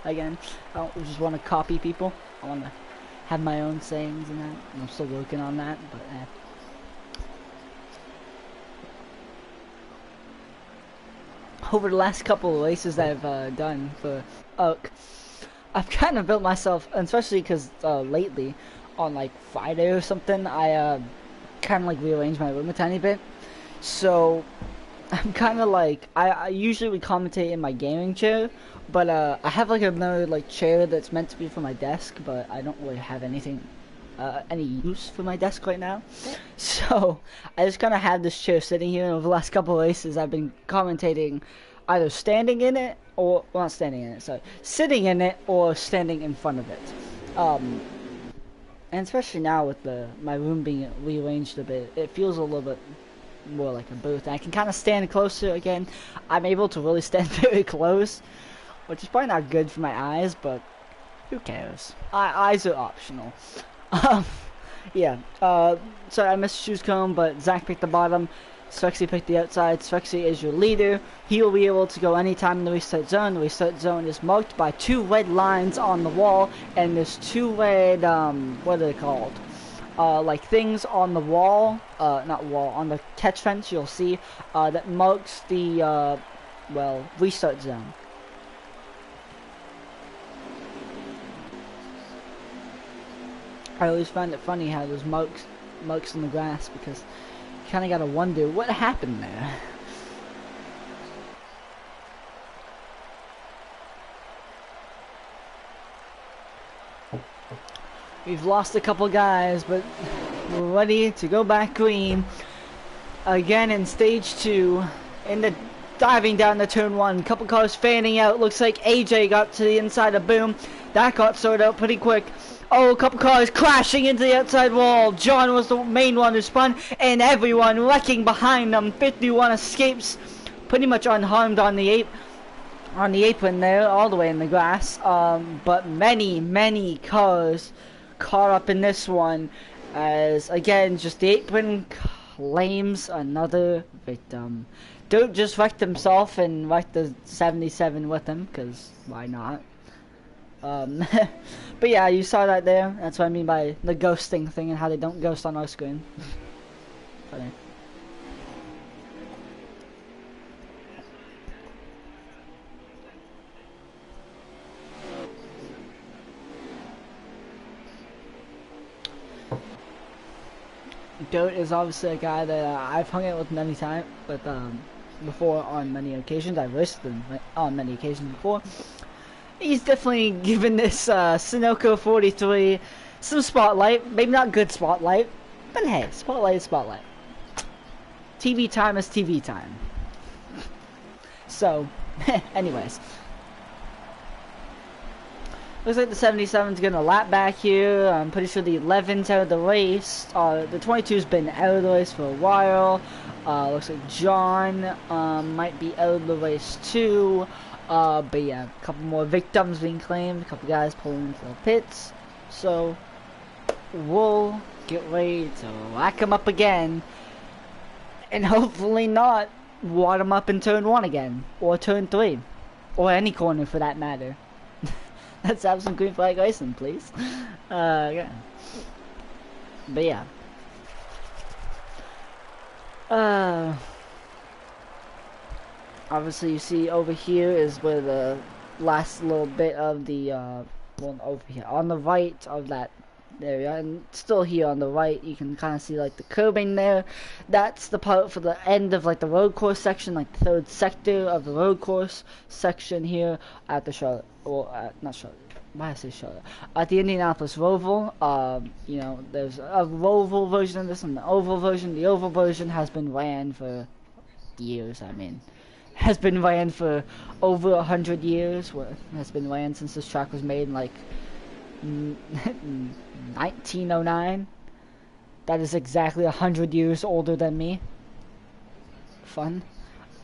Again, I don't just want to copy people. I want to have my own sayings and that. I'm still working on that, but over the last couple of races that I've done for Oak, I've kind of built myself, especially because lately, on like Friday or something, I kind of like rearranged my room a tiny bit. So I'm kind of like, I usually would commentate in my gaming chair, but I have like another like chair that's meant to be for my desk, but I don't really have anything, any use for my desk right now. So I just kind of have this chair sitting here, and over the last couple of races I've been commentating either standing in it, or, well, not standing in it, sorry, sitting in it, or standing in front of it. And especially now with my room being rearranged a bit, it feels a little bit more like a booth. And I can kind of stand closer again. I'm able to really stand very close, which is probably not good for my eyes, but who cares? Eyes are optional. Um, yeah. Sorry, I missed Shoes Cone, but Zach picked the bottom. Swexy picked the outside. Swexy is your leader. He will be able to go anytime in the restart zone. The restart zone is marked by 2 red lines on the wall, and there's 2 red, what are they called? Like things on the wall, not wall, on the catch fence you'll see, that marks the, well, restart zone. I always find it funny how there's marks on the grass, because you kind of gotta wonder what happened there. We've lost a couple guys, but we're ready to go back green again in stage 2. In the diving down the turn 1, couple cars fanning out. Looks like AJ got to the inside of Boom. That got sorted out pretty quick. Oh, a couple cars crashing into the outside wall. John was the main one who spun, and everyone wrecking behind them. 51 escapes pretty much unharmed on the apron there, all the way in the grass. But many cars caught up in this one, as again just the apron claims another victim. Dirt just wrecked himself and wrecked the 77 with him, because why not? But yeah, you saw that there. That's what I mean by the ghosting thing and how they don't ghost on our screen. Funny. Dirt is obviously a guy that I've hung out with many times, but before on many occasions. I've raced him on many occasions before. He's definitely given this Sunoco 43 some spotlight. Maybe not good spotlight, but hey, spotlight is spotlight. TV time is TV time. So, anyways. Looks like the 77's gonna lap back here. I'm pretty sure the 11's out of the race. The 22's been out of the race for a while. Looks like John might be out of the race too. But yeah, a couple more victims being claimed. A couple guys pulling into the pits. So we'll get ready to whack them up again, and hopefully not wad them up in turn 1 again, or turn 3, or any corner for that matter. Let's have some green flag racing, please. Yeah. But yeah. Obviously you see over here is where the last little bit of the, well, over here, on the right of that area, and still here on the right, you can kind of see, like, the curbing there. That's the part for the end of, like, the road course section, like, the 3rd sector of the road course section here at the Charlotte, or, not Charlotte, why did I say Charlotte? At the Indianapolis Roval. You know, there's a Roval version of this and the oval version. The oval version has been ran for years, I mean. Has been ran for over 100 years. Has been ran since this track was made in, like, 1909. That is exactly 100 years older than me. Fun.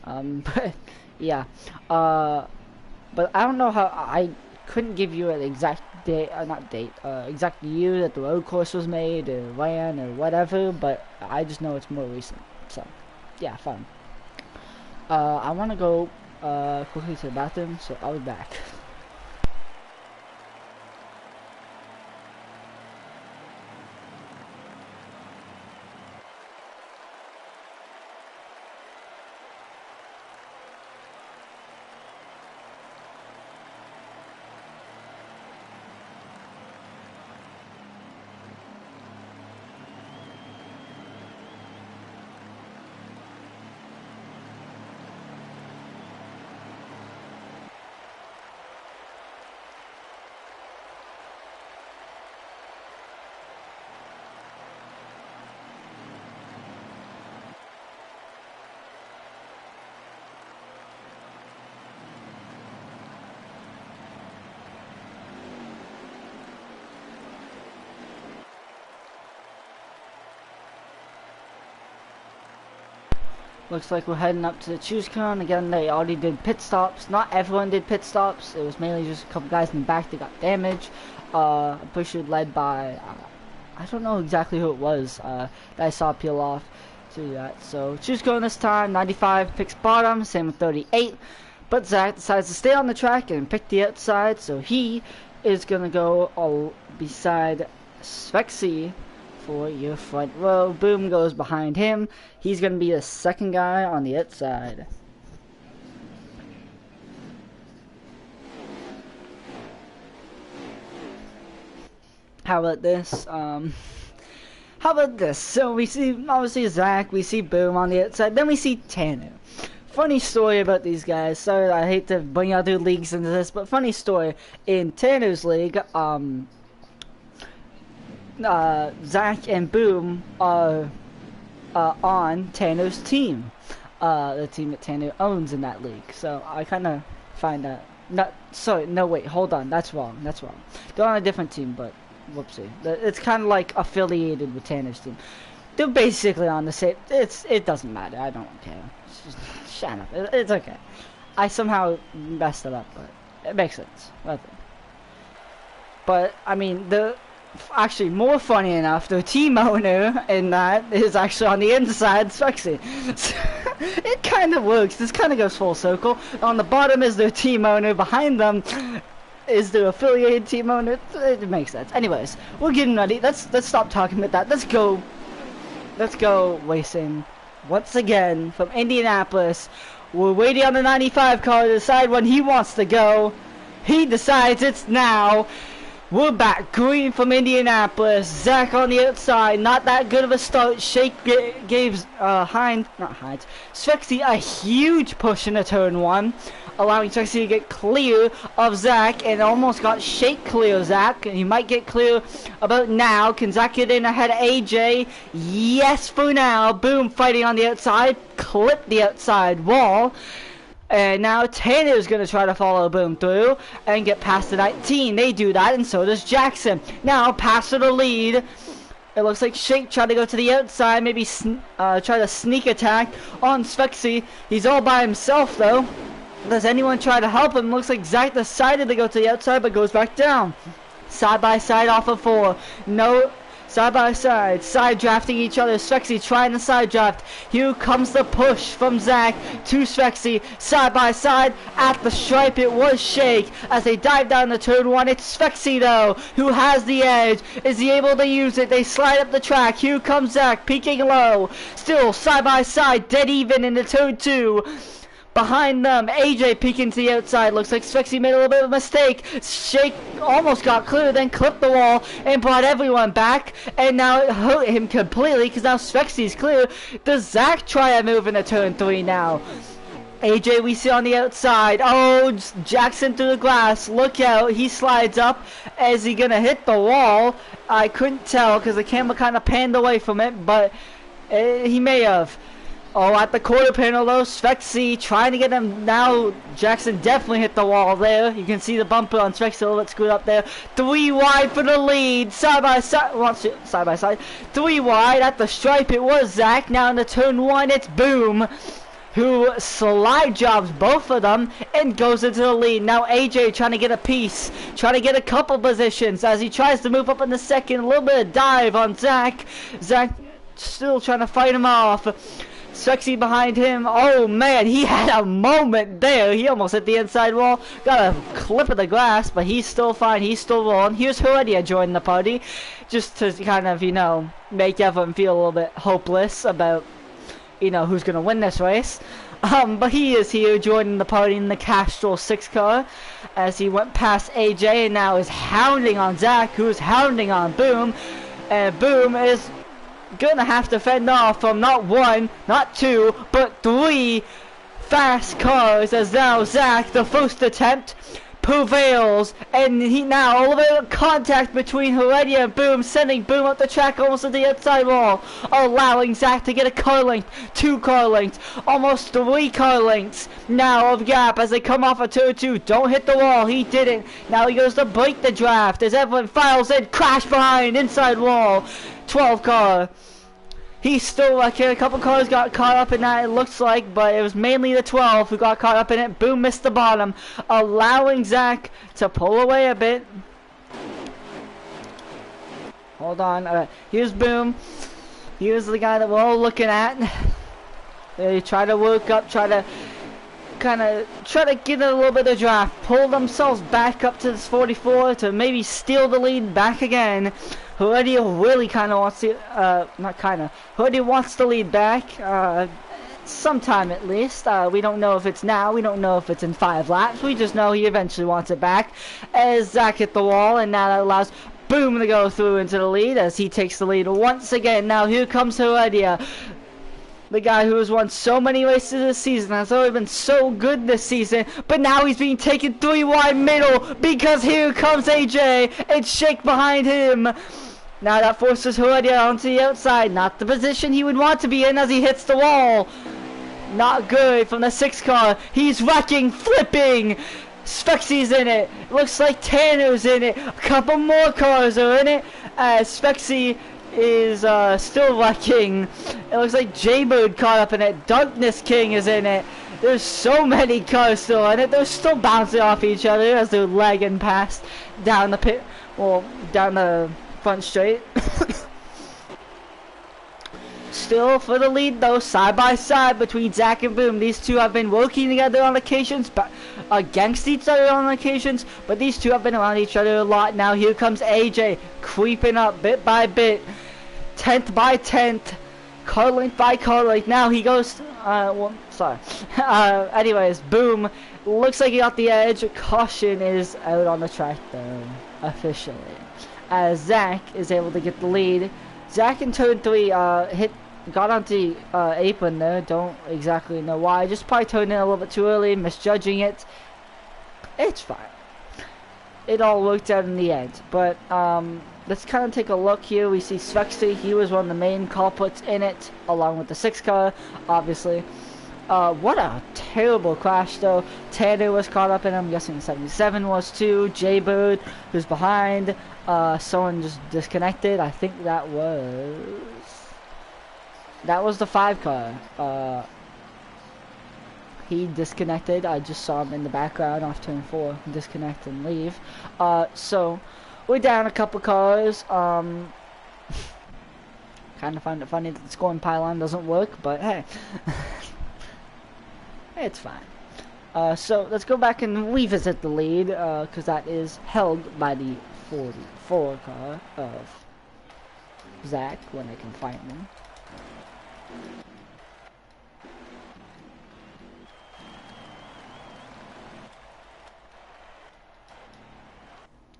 But yeah. But I don't know how I couldn't give you an exact date, exact year that the road course was made or ran or whatever. But I just know it's more recent. So yeah, fun. I want to go quickly to the bathroom, so I'll be back. Looks like we're heading up to the choose cone. Again, they already did pit stops. Not everyone did pit stops. It was mainly just a couple guys in the back that got damaged. I'm pretty sure led by, I don't know exactly who it was that I saw peel off to do that. So choose cone this time. 95 picks bottom, same with 38. But Zach decides to stay on the track and pick the outside. So he is going to go all beside Svexy for your front row. Boom goes behind him. He's going to be the second guy on the outside. How about this? How about this? So we see, obviously, Zach, we see Boom on the outside, then we see Tanner. Funny story about these guys. Sorry, I hate to bring other leagues into this, but funny story. In Tanner's league, Zach and Boom are on Tanner's team. The team that Tanner owns in that league. So I kind of find that... No, wait, hold on. That's wrong. They're on a different team, but... Whoopsie. It's kind of like affiliated with Tanner's team. They're basically on the same... It doesn't matter. I don't care. Just shut up. It's okay. I somehow messed it up, but it makes sense. But, I mean, actually, more funny enough, the team owner in that is actually on the inside, Svexy. It kind of works. This kind of goes full circle. On the bottom is their team owner. Behind them is the affiliated team owner. It makes sense. Anyways, we're getting ready. Let's stop talking about that. Let's go racing once again from Indianapolis. We're waiting on the 95 car to decide when he wants to go. He decides it's now. We're back. Green from Indianapolis. Zach on the outside. Not that good of a start. Shake gave Svexy a huge push into turn 1, allowing Svexy to get clear of Zach, and almost got Shake clear of Zach. And he might get clear about now. Can Zach get in ahead of AJ? Yes, for now. Boom, fighting on the outside. Clip the outside wall. And now Tanner's going to try to follow Boom through and get past the 19. They do that, and so does Jackson. Now, pass to the lead. It looks like Shake tried to go to the outside, maybe try to sneak attack on Svexy. He's all by himself, though. Does anyone try to help him? Looks like Zach decided to go to the outside, but goes back down. Side by side off of 4. No... Side by side, side drafting each other. Svexy trying the side draft. Here comes the push from Zach to Svexy. Side by side at the stripe. It was Shake as they dive down the turn 1. It's Svexy though who has the edge. Is he able to use it? They slide up the track. Here comes Zach peaking low. Still side by side, dead even in the turn 2. Behind them, AJ peeking to the outside. Looks like Svexy made a little bit of a mistake. Shake almost got clear, then clipped the wall and brought everyone back. And now it hurt him completely because now Svexy's clear. Does Zach try a move in the turn 3 now? AJ we see on the outside. Oh, Jackson through the glass. Look out. He slides up. Is he going to hit the wall? I couldn't tell because the camera kind of panned away from it, but he may have. Oh, at the quarter panel though, Svexy trying to get him. Now Jackson definitely hit the wall there. You can see the bumper on Svexy a little bit screwed up there. 3 wide for the lead. Side by side. Side by side. 3 wide at the stripe. It was Zach. Now in the turn 1, it's Boom, who slide jobs both of them and goes into the lead. Now AJ trying to get a piece. Trying to get a couple positions as he tries to move up in the second. A little bit of dive on Zach. Zach still trying to fight him off. Svexy behind him. Oh man, he had a moment there. He almost hit the inside wall. Got a clip of the glass, but he's still fine. He's still rolling. Here's Heredia joining the party, just to kind of, you know, make everyone feel a little bit hopeless about, you know, who's gonna win this race. But he is here joining the party in the Castrol 6 car as he went past AJ and now is hounding on Zach, who's hounding on Boom, and Boom is gonna have to fend off from not 1, not 2, but 3 fast cars as now Zach, the first attempt, prevails, and he now a little bit of contact between Heredia and Boom, sending Boom up the track almost to the outside wall, allowing Zach to get a car length, 2 car lengths, almost 3 car lengths now of gap as they come off a turn 2. Don't hit the wall. He didn't. Now he goes to break the draft as everyone files in, crash behind, inside wall. 12 car. He's still wrecking. A couple cars got caught up in that, it looks like, but it was mainly the 12 who got caught up in it. Boom missed the bottom, allowing Zach to pull away a bit. Hold on. Here's Boom. Here's the guy that we're all looking at. They try to work up, try to get a little bit of draft, pull themselves back up to this 44 to maybe steal the lead back again. Heredia really kind of wants to, Heredia wants the lead back, sometime at least. We don't know if it's now, we don't know if it's in 5 laps, we just know he eventually wants it back. As Zach hit the wall, and now that allows Boom to go through into the lead as he takes the lead once again. Now here comes Heredia. The guy who has won so many races this season, has already been so good this season, but now he's being taken 3 wide middle because here comes AJ and Shake behind him. Now that forces Heredia onto the outside, not the position he would want to be in as he hits the wall. Not good from the 6 car. He's wrecking, flipping. Spexy's in it. Looks like Tanner's in it. A couple more cars are in it. Spexy is still wrecking. It looks like J-Bird caught up in it. Darkness King is in it. There's so many cars still in it. They're still bouncing off each other as they're lagging past down the pit, well, down the front straight. Still for the lead though, side by side between Zach and Boom. These two have been working together on occasions, but against each other on occasions, but these two have been around each other a lot. Now here comes AJ creeping up bit by bit, 10th by 10th, car length by car length. Now he goes, anyways, Boom looks like he got the edge. Caution is out on the track though, officially, as Zach is able to get the lead. Zach in turn 3 got onto the apron there. Don't exactly know why. Just probably turned in a little bit too early, misjudging it. It's fine. It all worked out in the end. But let's kind of take a look here. We see Svexy. He was one of the main culprits in it, along with the 6 car, obviously. What a terrible crash though. Tanner was caught up in it. I'm guessing 77 was too. J-Bird, who's behind. Someone just disconnected. I think that was the 5 car. He disconnected. I just saw him in the background off turn 4 disconnect and leave. So we're down a couple cars. Kind of find it funny that the scoring pylon doesn't work, but hey. It's fine. So let's go back and revisit the lead, because that is held by the 44 car of Zach when I can find them.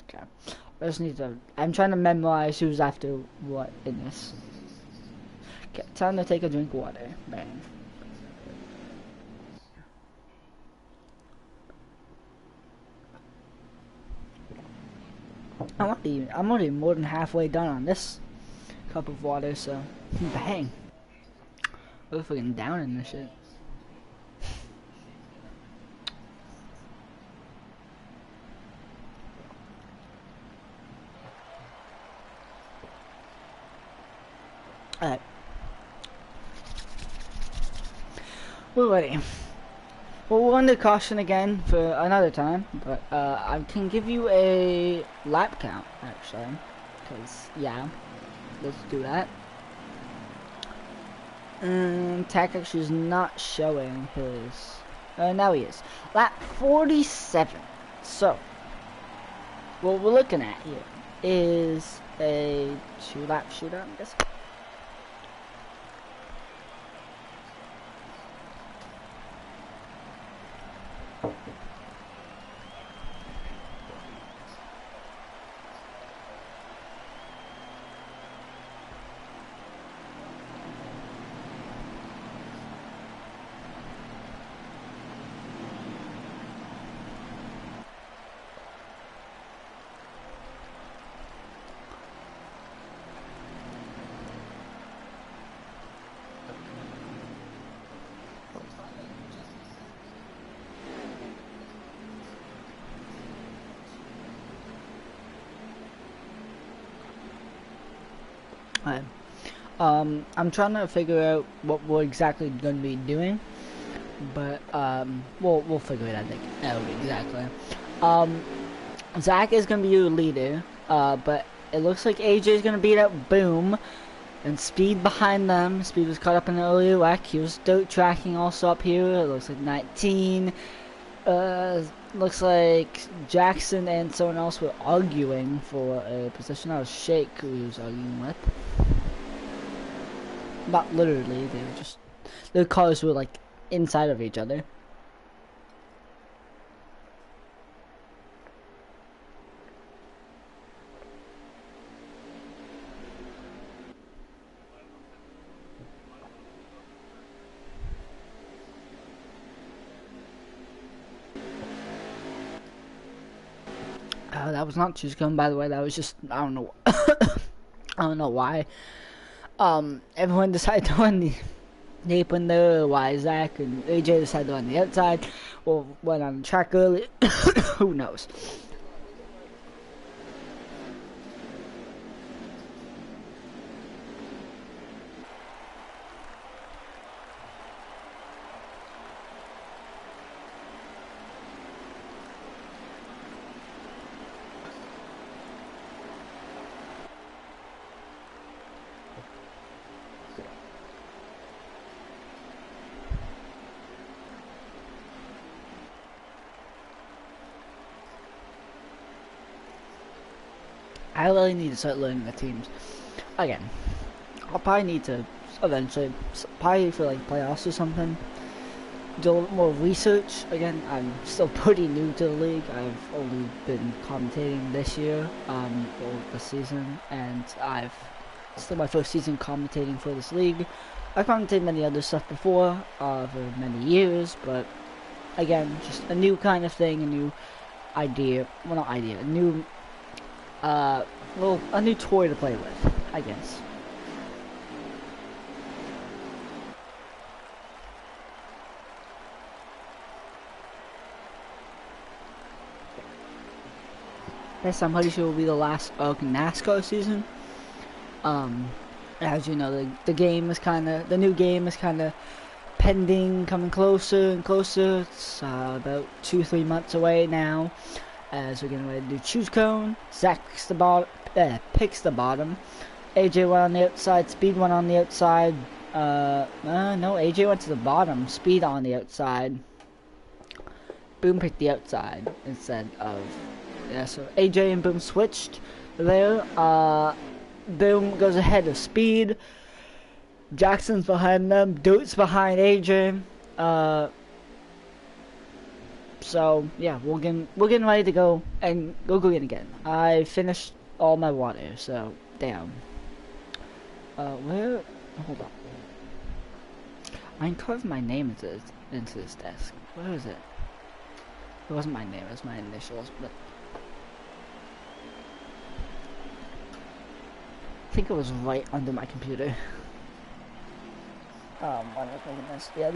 Okay. I just need to, I'm trying to memorize who's after what in this. Okay, time to take a drink of water. Bang. I'm already more than halfway done on this cup of water, so bang. We're freaking down in this shit. Alright. We're ready. Well, we're under caution again for another time, but I can give you a lap count, actually, because, yeah, let's do that. Tack actually is not showing his, now he is. Lap 47, so, what we're looking at here is a 2-lap shootout, I guess. I'm trying to figure out what we're exactly going to be doing, but we'll figure it out exactly. Zach is going to be your leader, but it looks like AJ is going to beat out Boom, and Speed behind them. Speed was caught up in an earlier wreck. He was dirt tracking also up here. It looks like 19. Looks like Jackson and someone else were arguing for a position. That was Shake who he was arguing with. Not literally, they were just, their cars were like inside of each other. That was not Choose Cone, by the way. That was just, I don't know. I don't know why. Everyone decided to run the apron there. Why Zach and AJ decided to run the outside. Or went on the track early. Who knows? I really need to start learning the teams. Again, I'll probably need to eventually, probably for like playoffs or something, do a little more research. Again, I'm still pretty new to the league. I've only been commentating this year, or this season, and it's still my first season commentating for this league. I've commentated many other stuff before, for many years, but again, just a new kind of thing, a new idea, well not idea, a new a new toy to play with, I guess. This I'm pretty sure will be the last NASCAR season. As you know, the game is the new game is kinda pending, coming closer and closer. It's about 2-3 months away now. As we're getting ready to do Choose Cone. Zach picks the bottom. AJ went on the outside. Speed went on the outside. No, AJ went to the bottom. Speed on the outside. Boom picked the outside instead of, yeah. So AJ and Boom switched there. Boom goes ahead of Speed. Jackson's behind them. Dirt's behind AJ. So yeah, we're getting ready to go and go green again. I finished all my water, so damn. Where? Hold on. I carved my name into this desk. Where is it? It wasn't my name. It was my initials, but I think it was right under my computer. Why am I making this? Yeah,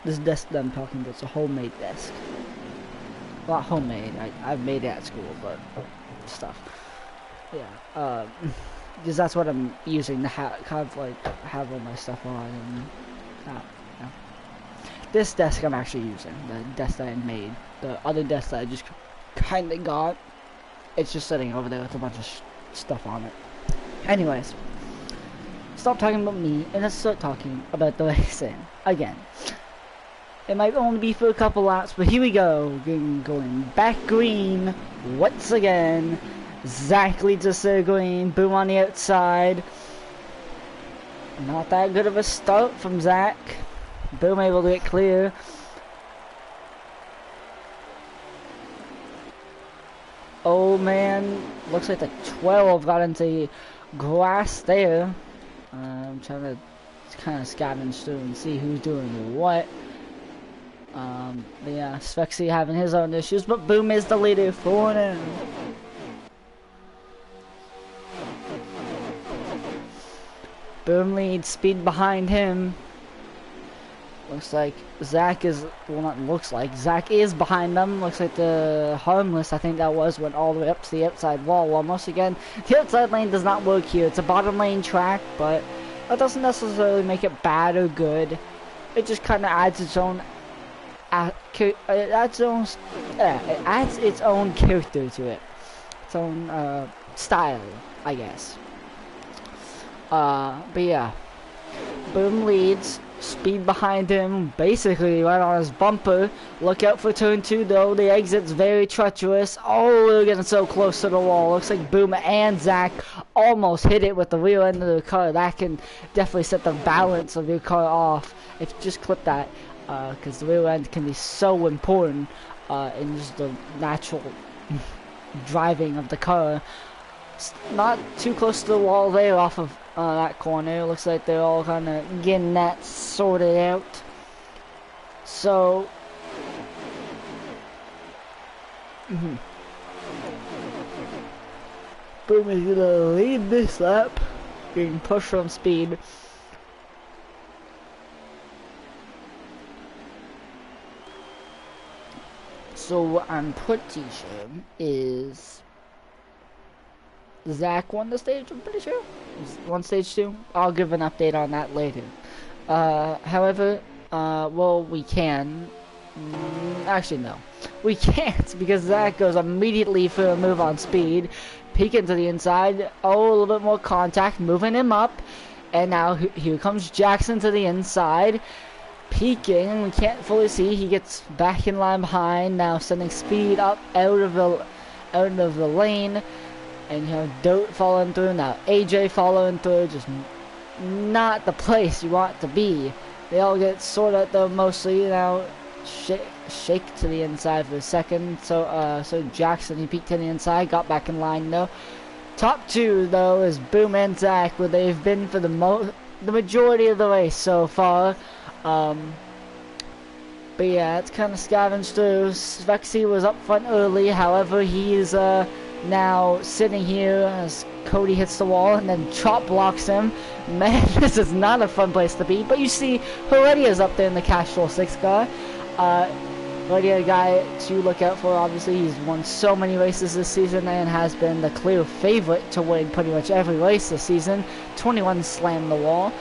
this desk that I'm talking about, it's a homemade desk. Not homemade, I've made it at school, but stuff. Yeah, because that's what I'm using to have all my stuff on, and yeah. This desk I'm actually using, the desk that I made. The other desk that I just kinda got, it's just sitting over there with a bunch of stuff on it. Anyways, stop talking about me, and let's start talking about the racing again. It might only be for a couple laps, but here we go. Going back green once again. Zach leads us to green. Boom on the outside. Not that good of a start from Zach. Boom able to get clear. Oh man, looks like the 12 got into grass there. I'm trying to kind of scavenge through and see who's doing what. But yeah, Svexy having his own issues, but Boom is the leader for now. Boom leads, Speed behind him. Looks like Zach is, well, not looks like, Zach is behind them. Looks like the Harmless, I think that was, went all the way up to the outside wall. Almost again, the outside lane does not work here. It's a bottom lane track, but that doesn't necessarily make it bad or good. It just kind of adds its own, it adds its own character to it. Its own style, I guess. But yeah. Boom leads. Speed behind him, basically right on his bumper. Look out for turn 2 though, the exit's very treacherous. Oh, we're getting so close to the wall. Looks like Boom and Zach almost hit it with the rear end of the car. That can definitely set the balance of your car off. If you just clip that, because the rear end can be so important in just the natural driving of the car. Not too close to the wall there off of that corner. Looks like they're all kind of getting that sorted out. So, Boom is gonna lead this lap, getting pushed from speed. So what I'm pretty sure is Zach won the stage, I'm pretty sure. Won stage 2. I'll give an update on that later. However, well, we can. Actually, no. We can't, because Zach goes immediately for a move on speed. Peeking to the inside. Oh, a little bit more contact, moving him up. And now here comes Jackson to the inside. Peeking, we can't fully see. He gets back in line behind. Now sending speed up out of the lane. And you have Dirt following through. Now AJ following through. Just not the place you want to be. They all get sorted out though mostly. Now shake to the inside for a second. So Jackson, he peeked to the inside. Got back in line though. Top 2 though is Boom and Zach, where they've been for the majority of the race so far. But yeah, it's kind of scavenged through. Svexy was up front early. However, he's now sitting here as Cody hits the wall and then chop blocks him. Man, this is not a fun place to be. But you see, Heredia's up there in the Castrol 6 car. Heredia, a guy to look out for. Obviously, he's won so many races this season and has been the clear favorite to win pretty much every race this season. 21 slammed the wall.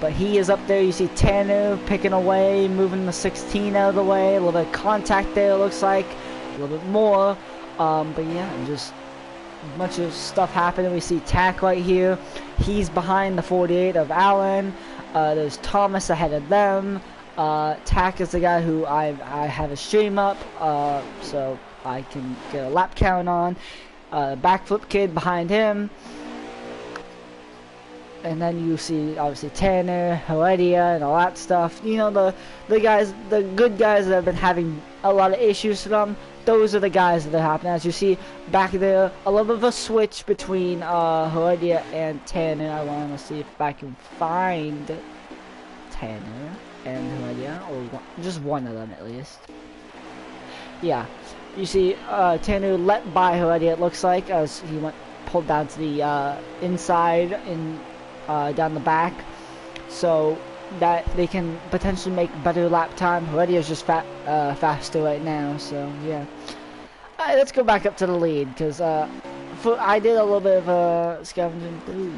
But he is up there. You see Tanner picking away, moving the 16 out of the way. A little bit of contact there, looks like. A little bit more. But yeah, just a bunch of stuff happening. We see Tack right here. He's behind the 48 of Allen. There's Thomas ahead of them. Tack is the guy who I have a stream up, so I can get a lap count on. Backflip Kid behind him. And then you see, obviously, Tanner, Heredia, and all that stuff. You know, the guys, the good guys that have been having a lot of issues to them, those are the guys that are happening. As you see back there, a little bit of a switch between Heredia and Tanner. I want to see if I can find Tanner and Heredia, or just one of them at least. Yeah, you see Tanner let by Heredia, it looks like, as he pulled down to the inside in down the back, so that they can potentially make better lap time. Heredia's just faster right now, so yeah. Alright, let's go back up to the lead, because I did a little bit of scavenging through.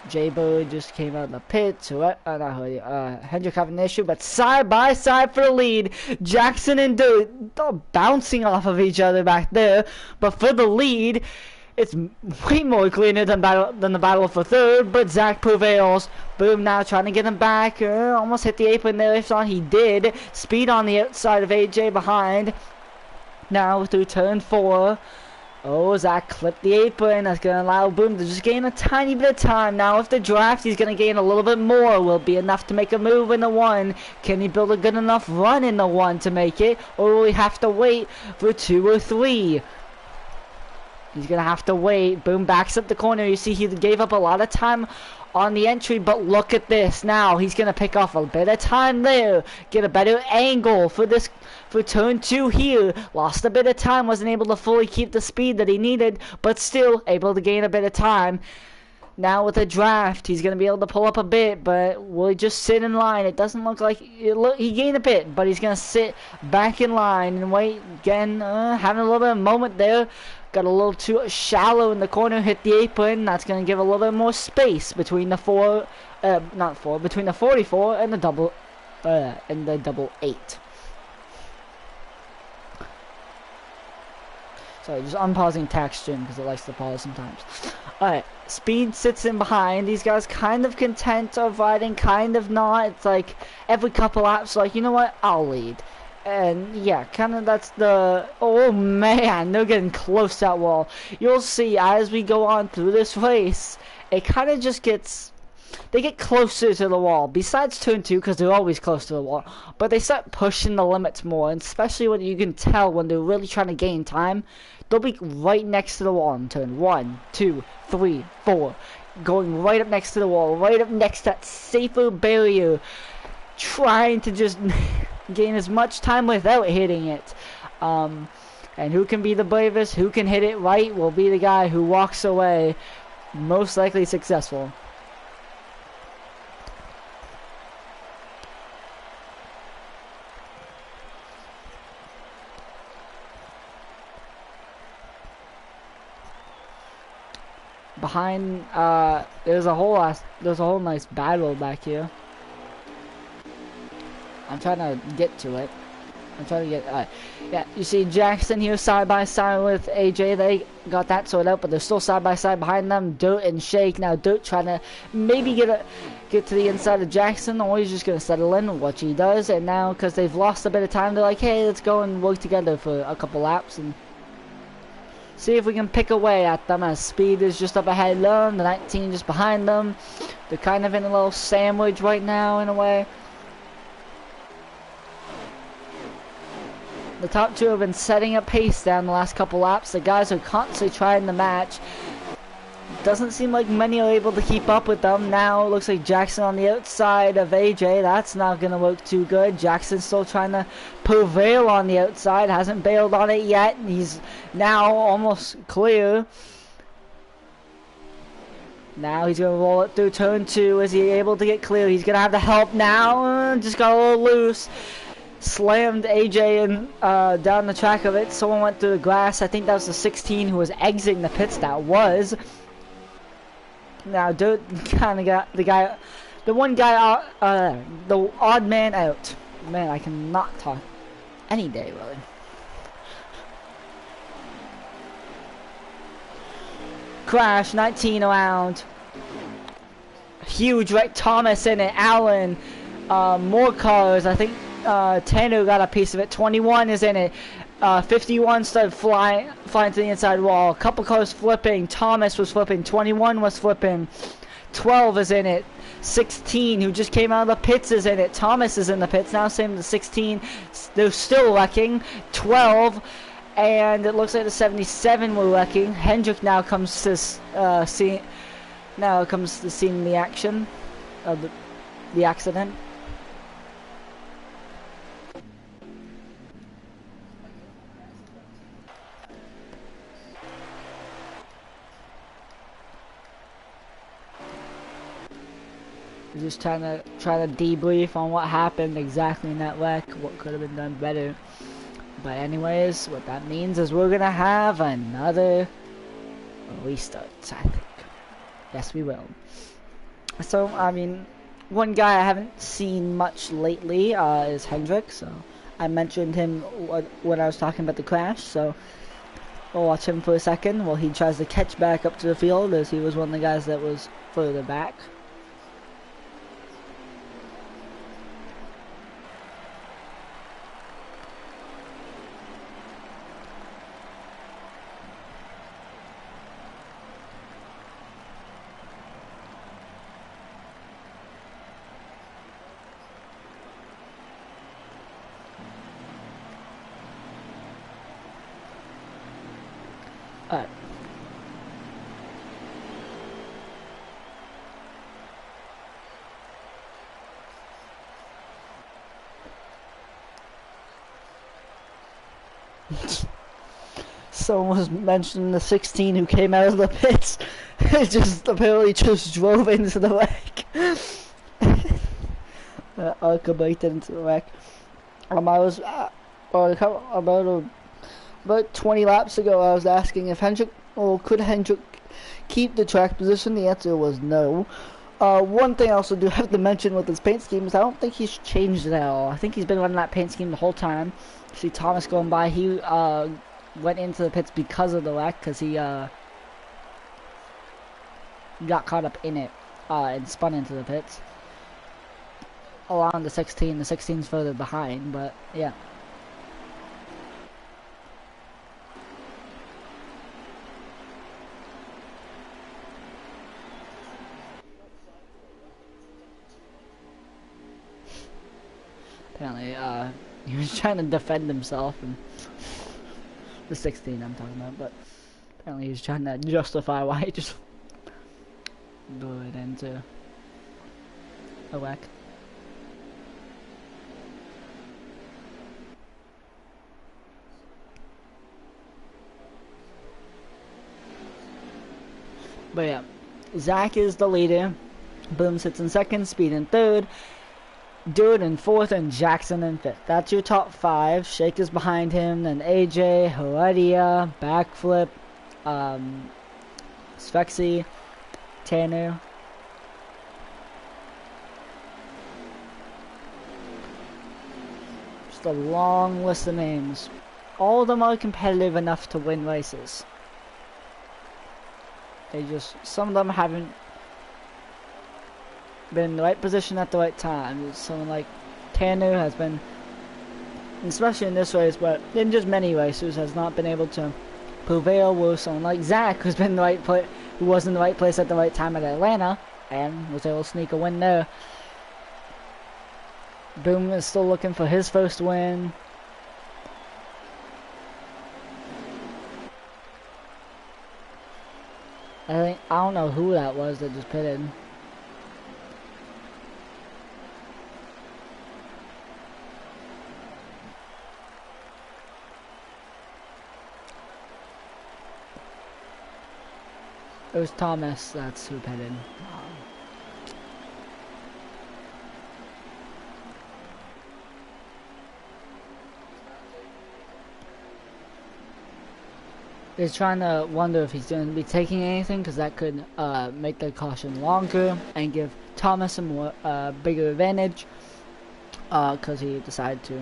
J-Bird just came out of the pits. Hendrick having an issue, but side by side for the lead. Jackson and Dirt bouncing off of each other back there, but for the lead, it's way more cleaner than the battle for third, but Zach prevails. Boom now trying to get him back. Almost hit the apron there. If not, he did. Speed on the outside of AJ behind. Now through turn 4. Oh, Zach clipped the apron. That's going to allow Boom to just gain a tiny bit of time. Now with the draft, he's going to gain a little bit more. Will it be enough to make a move in the 1? Can he build a good enough run in the 1 to make it? Or will he have to wait for 2 or 3? He's going to have to wait. Boom backs up the corner. You see he gave up a lot of time on the entry, but look at this. Now he's going to pick off a bit of time there. Get a better angle for turn 2 here. Lost a bit of time. Wasn't able to fully keep the speed that he needed, but still able to gain a bit of time. Now with a draft, he's going to be able to pull up a bit, but will he just sit in line? It doesn't look like he gained a bit, but he's going to sit back in line and wait. Again, having a little bit of moment there. Got a little too shallow in the corner, hit the apron. That's going to give a little bit more space between the between the 44 and the double 8. Sorry, just unpausing tax gym because it likes to pause sometimes. Alright, Speed sits in behind. These guys kind of content of riding, kind of not. It's like every couple laps, like, you know what, I'll lead. And yeah, kind of that's the... Oh man, they're getting close to that wall. You'll see as we go on through this race, it kind of just gets... They get closer to the wall, besides turn 2, because they're always close to the wall. But they start pushing the limits more, and especially when you can tell when they're really trying to gain time. They'll be right next to the wall in turn 1, 2, 3, 4. Going right up next to the wall, right up next to that safer barrier. Trying to just gain as much time without hitting it. And who can be the bravest, who can hit it right, will be the guy who walks away most likely successful. Behind, there's a whole nice battle back here. I'm trying to get to it. Yeah, you see Jackson here side by side with AJ. They got that sorted out, but they're still side by side behind them. Dirt and Shake. Now Dirt trying to maybe get to the inside of Jackson, or he's just gonna settle in, which he does. And now, because they've lost a bit of time, they're like, hey, let's go and work together for a couple laps and see if we can pick away at them, as Speed is just up ahead of them, the 19 just behind them. They're kind of in a little sandwich right now, in a way. The top two have been setting up pace down the last couple laps. The guys are constantly trying to match. Doesn't seem like many are able to keep up with them. Now it looks like Jackson on the outside of AJ. That's not going to work too good. Jackson's still trying to prevail on the outside. Hasn't bailed on it yet. He's now almost clear. Now he's going to roll it through turn 2. Is he able to get clear? He's going to have the help now. Just got a little loose. Slammed AJ in, down the track of it. Someone went through the grass. I think that was the 16 who was exiting the pits. That was. Now, Dirt kind of got the one guy out, the odd man out. Man, I cannot talk any day, really. Crash, 19 around. Huge wreck, Thomas in it, Allen, more cars, I think Tanner got a piece of it, 21 is in it. 51 started flying to the inside wall. A couple cars flipping. Thomas was flipping. 21 was flipping. 12 is in it. 16, who just came out of the pits, is in it. Thomas is in the pits now. Same as 16. They're still wrecking. 12, and it looks like the 77 were wrecking. Hendrick now comes to scene. Now comes to scene the action of the accident. Just trying to debrief on what happened exactly in that wreck, what could have been done better. But anyways, what that means is we're gonna have another restart, I think. Yes, we will. So, I mean, one guy I haven't seen much lately is Hendrick. So I mentioned him when I was talking about the crash. So we'll watch him for a second while he tries to catch back up to the field, as he was one of the guys that was further back. Alright. someone was mentioning the 16 who came out of the pits. Just apparently just drove into the wreck. Arcabated into the wreck. I was about 20 laps ago. I was asking if Hendrick could Hendrick keep the track position. The answer was no. One thing I also do have to mention with his paint scheme is I don't think he's changed it at all. I think he's been running that paint scheme the whole time. See Thomas going by. He went into the pits because of the wreck, because he got caught up in it and spun into the pits. Along the 16. The 16's further behind, but yeah. Apparently, he was trying to defend himself, and the 16 I'm talking about, but apparently he's trying to justify why he just blew it into a wreck. But yeah, Zach is the leader. Boom sits in second, Speed in third, Dude in fourth, and Jackson in fifth. That's your top five. Shake is behind him, then AJ, Heredia, Backflip, Svexy, Tanner. Just a long list of names. All of them are competitive enough to win races. Some of them haven't been in the right position at the right time. Someone like Tanner has been, especially in this race, but in just many races, has not been able to prevail. Where someone like Zach, who's been in the right place, who was in the right place at the right time at Atlanta, and was able to sneak a win there. Boom is still looking for his first win. I don't know who that was that just pitted. It was Thomas, that's who pitted. He's trying to wonder if he's going to be taking anything, because that could make the caution longer and give Thomas a more bigger advantage, because he decided to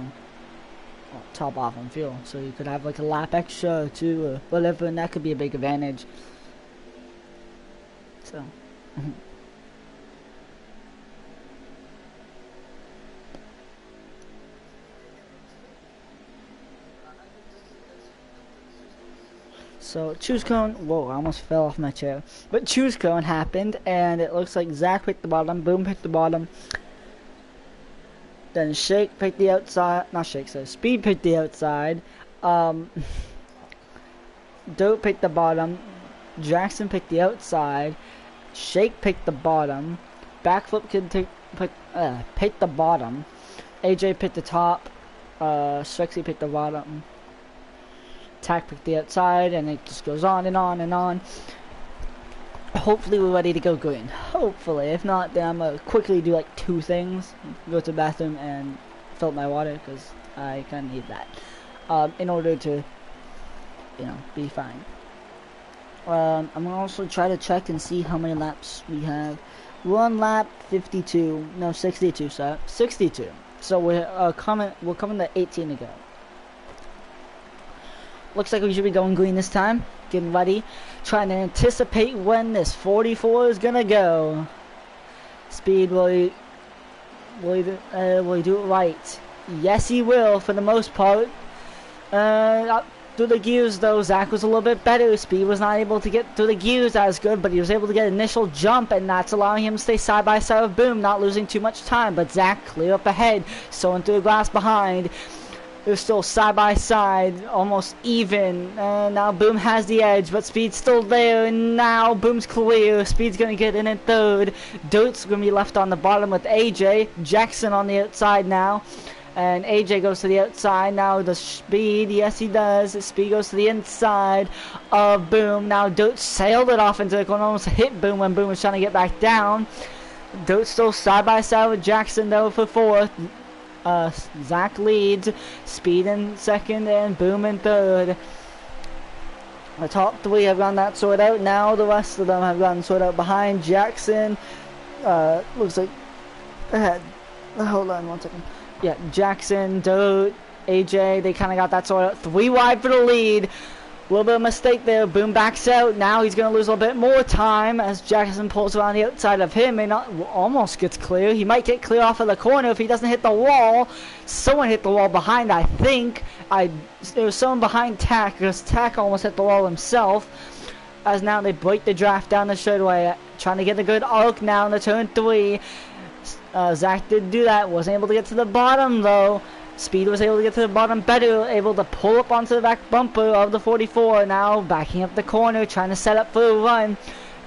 top off on fuel. So you could have like a lap extra or two or whatever, and that could be a big advantage. So So choose cone, whoa, I almost fell off my chair. But choose cone happened, and it looks like Zach picked the bottom, Boom picked the bottom. Then Shake picked the outside, not Shake, so Speed picked the outside. Dirt picked the bottom, Jackson picked the outside, Shake picked the bottom, Backflip picked the bottom, AJ picked the top, Svexy picked the bottom. Tack picked the outside, and it just goes on and on and on. Hopefully we're ready to go green. Hopefully. If not, then I'm going to quickly do like two things. Go to the bathroom and fill up my water, because I kind of need that. In order to, be fine. I'm going to also try to check and see how many laps we have. We're on lap 52. No, 62, sorry. 62. So we're coming to 18 to go. Looks like we should be going green this time. Getting ready. Trying to anticipate when this 44 is gonna go. Speed, will he do it right? Yes, he will, for the most part. Through the gears, though, Zach was a little bit better. Speed was not able to get through the gears as good, but he was able to get initial jump, and that's allowing him to stay side by side with Boom, not losing too much time. But Zach clear up ahead, sewing through the glass behind. They're still side by side, almost even. Now Boom has the edge, but Speed's still there, and now Boom's clear. Speed's gonna get in third. Dirt's gonna be left on the bottom with AJ. Jackson on the outside now. And AJ goes to the outside. Now the Speed, yes he does. Speed goes to the inside of Boom. Now Dirt sailed it off into the corner, almost hit Boom when Boom was trying to get back down. Dirt still side by side with Jackson though for fourth. Zach leads. Speed in second and Boom in third. The top three have gotten that sorted out. Now the rest of them have gotten sorted out behind Jackson. Looks like hold on one second. Yeah, Jackson, Dirt, AJ, they kind of got that sorted out. 3 wide for the lead. A little bit of mistake there. Boom backs out. Now he's going to lose a little bit more time as Jackson pulls around the outside of him. May not almost gets clear. He might get clear off of the corner if he doesn't hit the wall. Someone hit the wall behind, I think. There was someone behind Tack because Tack almost hit the wall himself. As now they break the draft down the straightaway. Trying to get a good arc now in the turn 3. Zach did do that. Wasn't able to get to the bottom though. Speed was able to get to the bottom better, able to pull up onto the back bumper of the 44. Now backing up the corner, trying to set up for a run.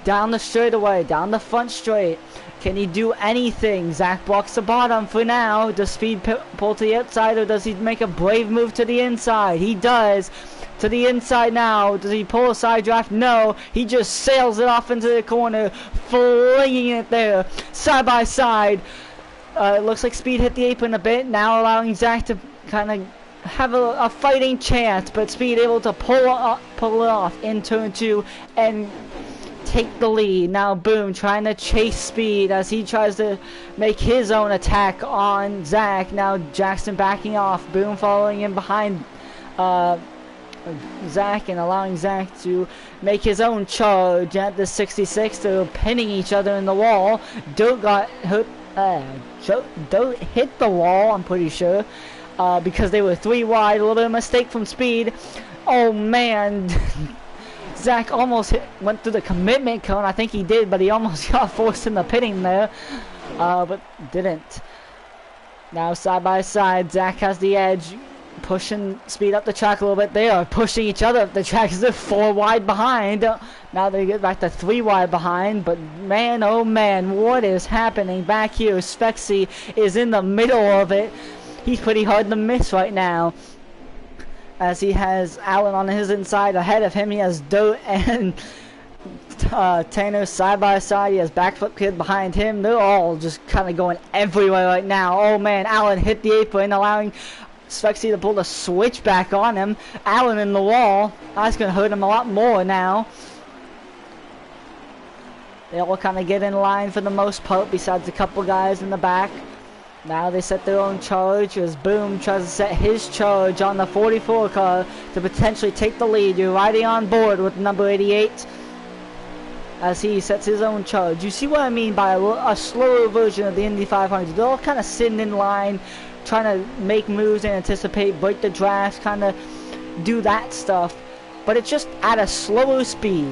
Down the straightaway, down the front straight. Can he do anything? Zach blocks the bottom for now. Does Speed pull to the outside or does he make a brave move to the inside? He does. To the inside now. Does he pull a side draft? No. He just sails it off into the corner, flinging it there. Side by side. It looks like Speed hit the apron a bit, now allowing Zach to kind of have a fighting chance, but Speed able to pull it off in turn 2 and take the lead. Now Boom trying to chase Speed as he tries to make his own attack on Zach. Now Jackson backing off, Boom following in behind Zach and allowing Zach to make his own charge at the 66. They're pinning each other in the wall. Dirt got hurt. Don't hit the wall, I'm pretty sure, because they were 3 wide. A little bit of mistake from Speed. Oh man, Zach almost went through the commitment cone. I think he did, but he almost got forced in the pitting there, but didn't. Now side by side, Zach has the edge, pushing Speed up the track a little bit. They are pushing each other up the track because they're 4 wide behind. Now they get back to 3 wide behind, but man, oh man, what is happening back here? Spexy is in the middle of it. He's pretty hard to miss right now, as he has Allen on his inside. Ahead of him, he has Dirt and Tanner side by side. He has Backflip Kid behind him. They're all just kind of going everywhere right now. Oh man, Allen hit the apron, allowing Spexy to pull the switch back on him. Allen in the wall. That's going to hurt him a lot more now. They all kind of get in line for the most part, besides a couple guys in the back. Now they set their own charge as Boom tries to set his charge on the 44 car to potentially take the lead. You're riding on board with number 88 as he sets his own charge. You see what I mean by a slower version of the Indy 500. They're all kind of sitting in line, trying to make moves and anticipate, break the draft, kind of do that stuff. But it's just at a slower speed.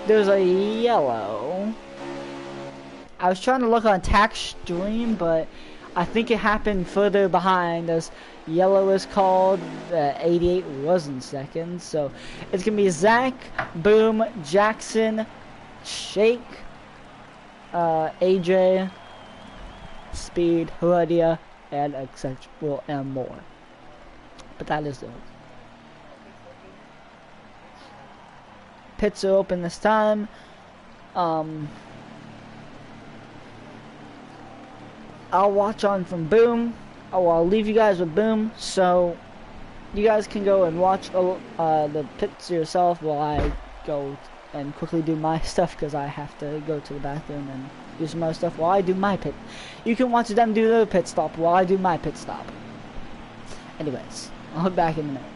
There's a yellow. I was trying to look on Tax Stream, but I think it happened further behind as yellow is called. 88 was in second. So it's going to be Zach, Boom, Jackson, Shake, AJ, Speed, Heredia, and etc. and more. But that is it. Pits are open this time. I'll watch on from Boom. Oh, I'll leave you guys with Boom, so you guys can go and watch the pits yourself while I go and quickly do my stuff, because I have to go to the bathroom and do some other stuff while I do my pit. You can watch them do their pit stop while I do my pit stop. Anyways, I'll be back in a minute.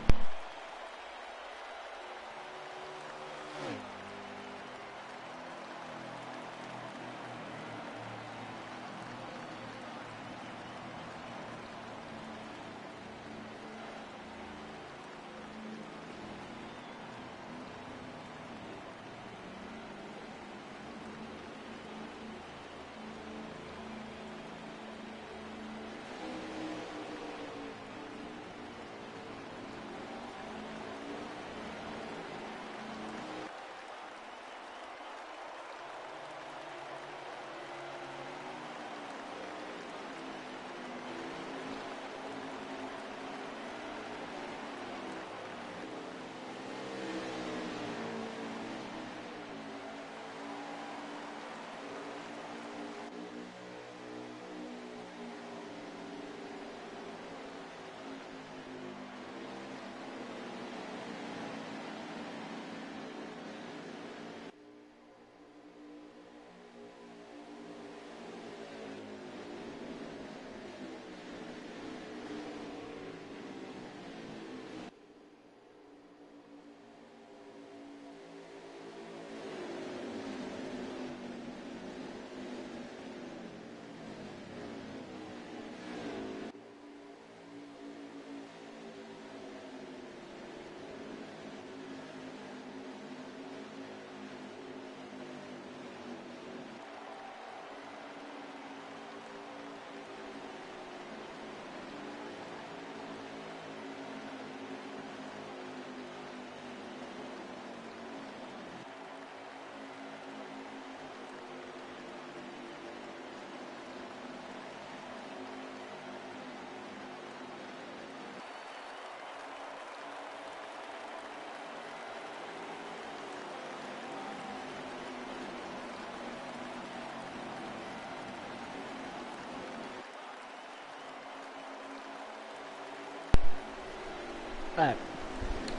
Alright,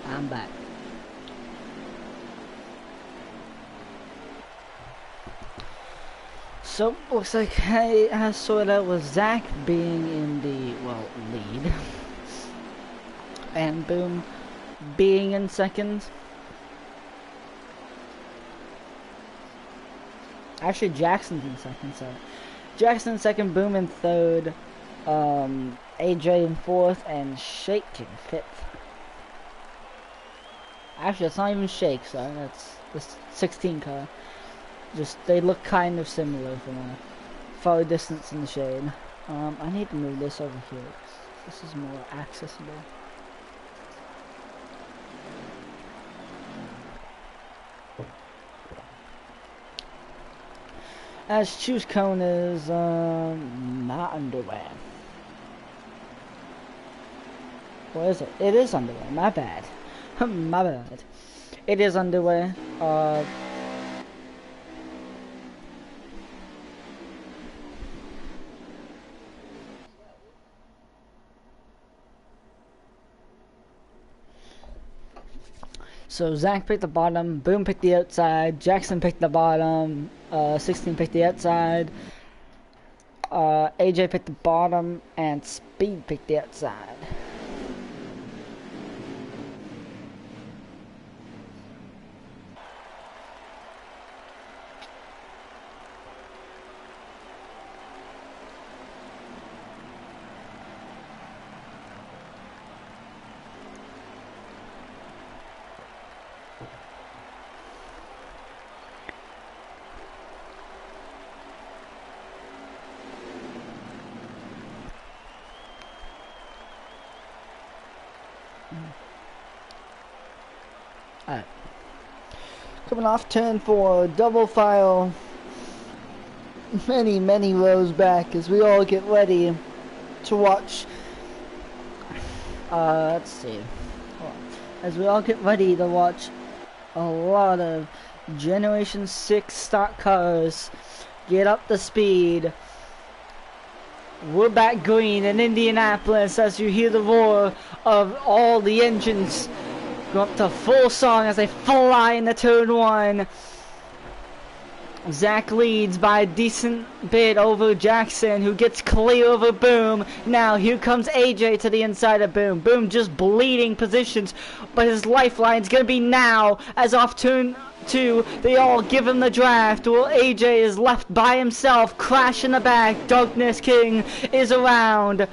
I'm back. So, looks like I sorted out with Zach being in the, well, lead. And Boom being in second. Actually, Jackson's in second, so. Jackson in second, Boom in third, AJ in fourth, and Shake in fifth. Actually, it's not even Shake, sorry, that's the 16 car. Just, they look kind of similar from a far distance in the shade. I need to move this over here. This is more accessible. As choose cone is, not underwear. What is it? It is underwear, my bad. My bad. It is underwear, so Zach picked the bottom, Boom picked the outside, Jackson picked the bottom, 16 picked the outside, AJ picked the bottom, and Speed picked the outside. Alright. Coming off turn 4, double file. Many rows back as we all get ready to watch. Let's see. As we all get ready to watch a lot of Generation 6 stock cars get up to speed. We're back green in Indianapolis as you hear the roar of all the engines go up to full song as they fly into turn 1. Zach leads by a decent bit over Jackson, who gets clear over Boom. Now here comes AJ to the inside of Boom. Boom just bleeding positions, but his lifeline's gonna be now as off turn 2 they all give him the draft. Well, AJ is left by himself, crash in the back. Darkness King is around.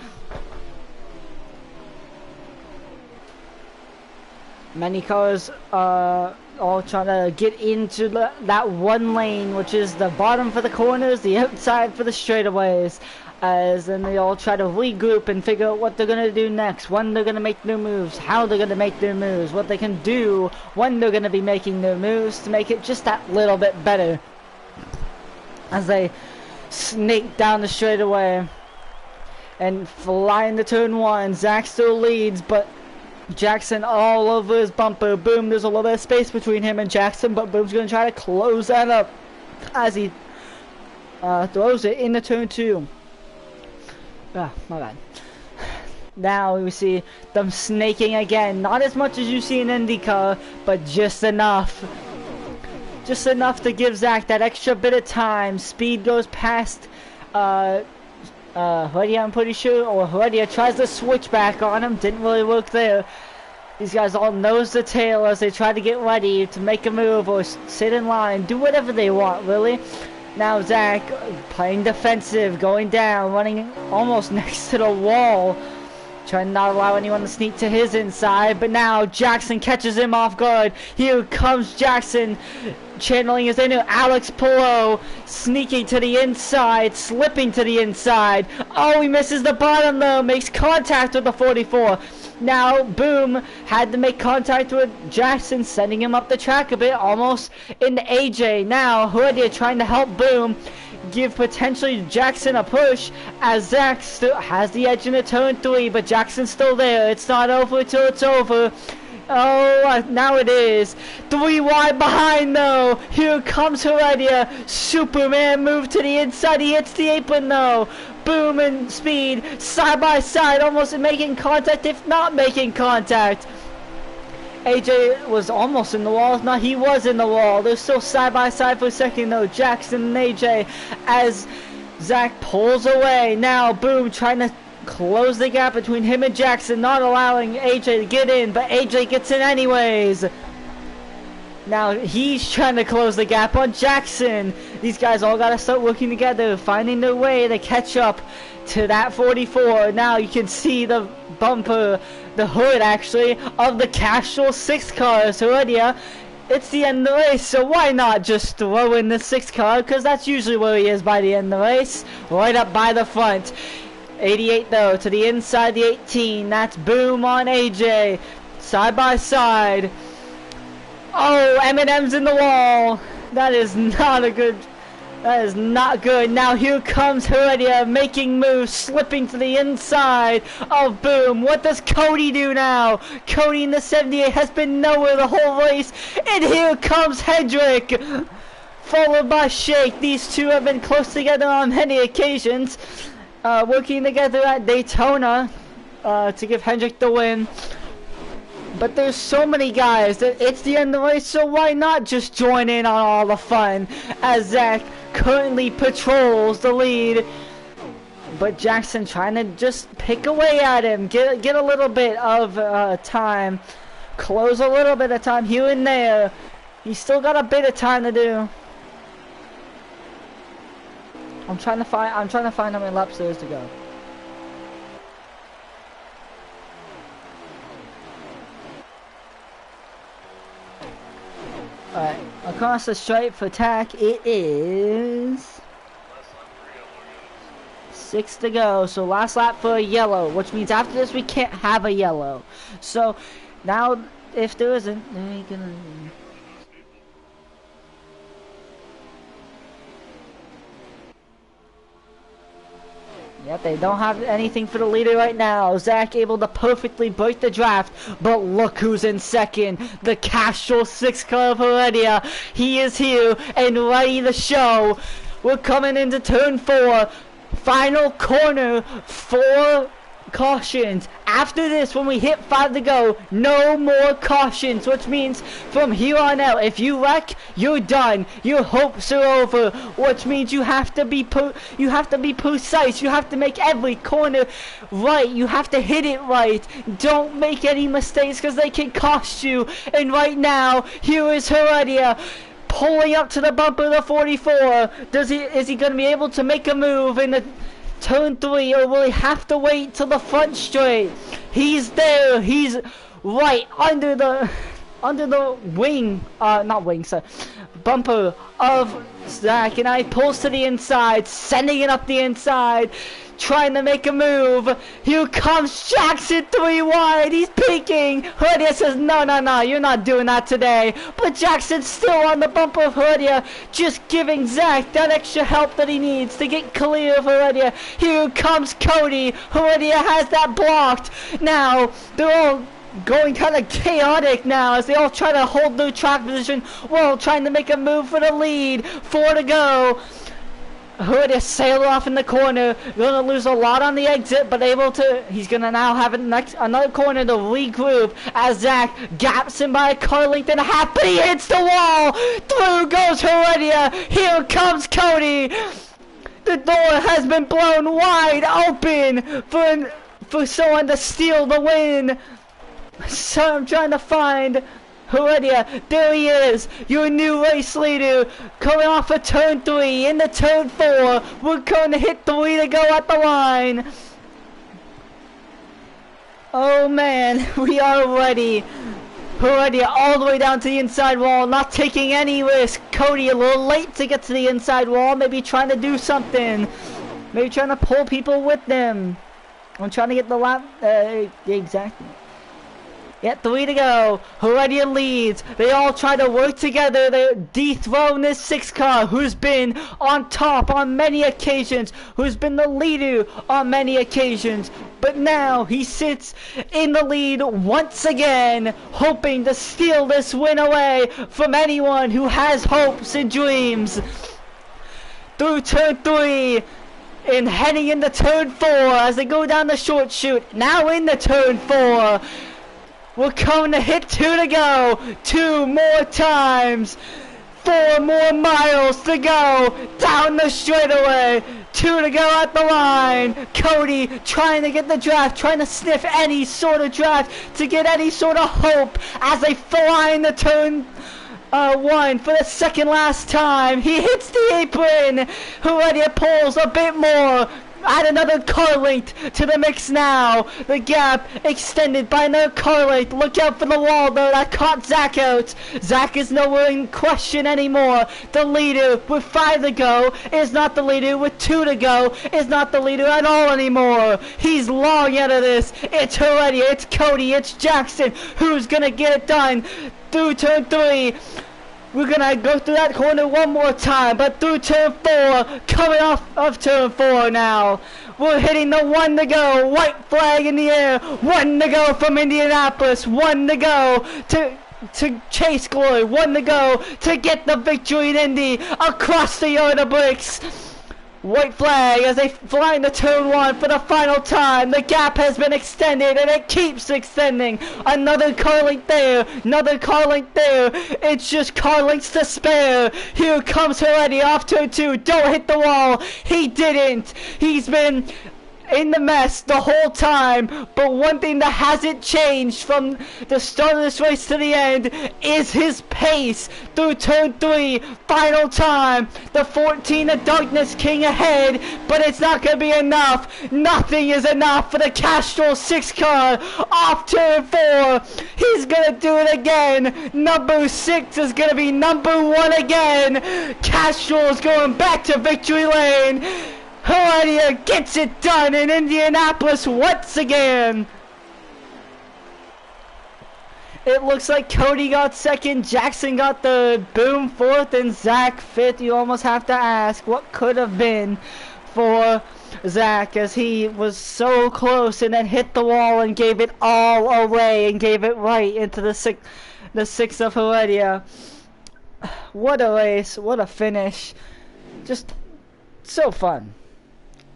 Many cars all trying to get into that one lane, which is the bottom for the corners, the outside for the straightaways. As then they all try to regroup and figure out what they're going to do next, when they're going to make their moves, how they're going to make their moves, what they can do when they're going to be making their moves to make it just that little bit better. As they snake down the straightaway and fly into turn 1, Zach still leads, but Jackson all over his bumper. Boom, there's a little bit of space between him and Jackson, but Boom's going to try to close that up as he throws it into turn 2. Ah, my bad. Now we see them snaking again. Not as much as you see in IndyCar, but just enough. Just enough to give Zach that extra bit of time. Speed goes past Heredia, I'm pretty sure, or Heredia tries to switch back on him, didn't really work there. These guys all nose to tail as they try to get ready to make a move or sit in line, do whatever they want, really. Now Zach playing defensive, going down, running almost next to the wall, trying not to allow anyone to sneak to his inside, but now Jackson catches him off guard. Here comes Jackson, channeling his inner Alex Pillow, sneaking to the inside, slipping to the inside. Oh, he misses the bottom though, makes contact with the 44. Now, Boom had to make contact with Jackson, sending him up the track a bit, almost into AJ. Now, Heredia trying to help Boom give potentially Jackson a push, as Zach still has the edge in the turn 3, but Jackson's still there. It's not over till it's over. Oh, now it is. 3 wide behind though. Here comes Heredia. Superman move to the inside. He hits the apron though. Boom and speed. Side by side. Almost making contact if not making contact. AJ was almost in the wall. If not, he was in the wall. They're still side by side for a second though. Jackson and AJ as Zach pulls away. Now, Boom trying to close the gap between him and Jackson, not allowing AJ to get in, but AJ gets in anyways. Now he's trying to close the gap on Jackson. These guys all gotta start working together, finding their way to catch up to that 44. Now you can see the bumper, the hood actually, of the Casual 6 car. So Heredia, it's the end of the race, so why not just throw in the 6 car, because that's usually where he is by the end of the race, right up by the front. 88 though, to the inside the 18, that's Boom on AJ, side by side. Oh, Eminem's in the wall. That is not good. Now here comes Heredia making moves, slipping to the inside of Boom. What does Cody do now? Cody in the 78 has been nowhere the whole race, and here comes Hendrick, followed by Shake. These two have been close together on many occasions, working together at Daytona to give Hendrick the win. But there's so many guys that it's the end of the race, so why not just join in on all the fun as Zach currently patrols the lead. But Jackson trying to just pick away at him, get a little bit of time, close a little bit of time here and there. He's still got a bit of time to do. I'm trying to find how many laps there is to go. Alright, across the stripe for Tack, it is 6 to go, so last lap for a yellow, which means after this we can't have a yellow. So, now, if there isn't, they're gonna... Yep, they don't have anything for the leader right now. Zach able to perfectly break the draft, but look who's in second. The Casual 6 car of Heredia. He is here and ready to show. We're coming into turn 4. Final corner, 4 cautions. After this, when we hit 5 to go, no more cautions, which means from here on out, if you wreck, you're done. Your hopes are over, which means you have to be precise. You have to make every corner right. You have to hit it right. Don't make any mistakes because they can cost you. And right now, here is Heredia pulling up to the bumper of the 44. Is he going to be able to make a move in the turn 3, or will he have to wait till the front straight? He's there. He's right under the wing, bumper of Zach, and I pulls to the inside, sending it up the inside, trying to make a move. Here comes Jackson 3 wide. He's peeking. Heredia says, no, you're not doing that today. But Jackson's still on the bumper of Heredia, just giving Zach that extra help that he needs to get clear of Heredia. Here comes Cody. Heredia has that blocked. Now, they're all going kind of chaotic now as they all try to hold their track position while trying to make a move for the lead. 4 to go. Heredia sailed off in the corner, gonna lose a lot on the exit, but he's gonna now have another corner to regroup as Zach gaps him by a car length and a half, but he hits the wall! Through goes Heredia! Here comes Cody! The door has been blown wide open for someone to steal the win! So I'm trying to find Heredia. There he is, your new race leader, coming off of turn 3 into turn 4. We're going to hit 3 to go at the line. Oh man, we are ready. Heredia all the way down to the inside wall, not taking any risk. Cody a little late to get to the inside wall, maybe trying to do something. Maybe trying to pull people with them. I'm trying to get the lap, exactly. Yet 3 to go. Heredia leads. They all try to work together to dethrone this 6 car who's been on top on many occasions, who's been the leader on many occasions. But now he sits in the lead once again, hoping to steal this win away from anyone who has hopes and dreams. Through turn 3. And heading into turn 4 as they go down the short chute. Now into turn 4. We're coming to hit 2 to go. 2 more times. 4 more miles to go down the straightaway. 2 to go at the line. Cody trying to get the draft, trying to sniff any sort of draft to get any sort of hope as they fly into turn 1 for the second last time. He hits the apron. Heredia pulls a bit more. Add another car length to the mix now. The gap extended by another car length. Look out for the wall though. That caught Zach out. Zach is nowhere in question anymore. The leader with 5 to go is not the leader. With 2 to go is not the leader at all anymore. He's long out of this. It's Heredia. It's Cody. It's Jackson. Who's gonna get it done? Through turn 3. We're gonna go through that corner one more time, but through turn 4, coming off of turn 4 now. We're hitting the 1 to go, white flag in the air, 1 to go from Indianapolis, 1 to go to chase glory, 1 to go to get the victory in Indy across the yard of bricks. White flag as they fly into turn 1 for the final time. The gap has been extended and it keeps extending. Another car length there, another car length there. It's just car lengths to spare. Here comes Heredia off turn 2. Don't hit the wall. He didn't. He's been in the mess the whole time, but one thing that hasn't changed from the start of this race to the end is his pace through turn 3. Final time, the 14 of Darkness King ahead, but it's not gonna be enough. Nothing is enough for the Castrol 6 car off turn 4. He's gonna do it again. Number 6 is gonna be number 1 again. Castrol's going back to victory lane. Heredia gets it done in Indianapolis once again. It looks like Cody got second, Jackson got third, Boom fourth, and Zach fifth. You almost have to ask what could have been for Zach as he was so close and then hit the wall and gave it all away and gave it right into the six of Heredia. What a race, what a finish. Just so fun.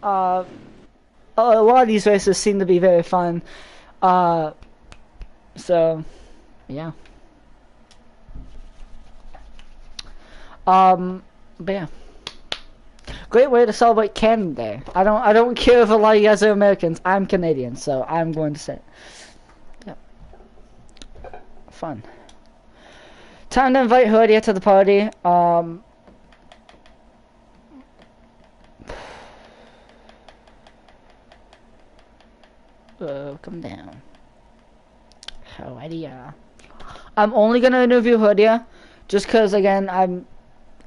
A lot of these races seem to be very fun. So, yeah. But yeah. Great way to celebrate Canada Day. I don't care if a lot of you guys are Americans. I'm Canadian, so I'm going to say it. Yeah. Fun. Time to invite Heredia to the party. Come down. Heredia. I'm only gonna interview Heredia, just cause again I'm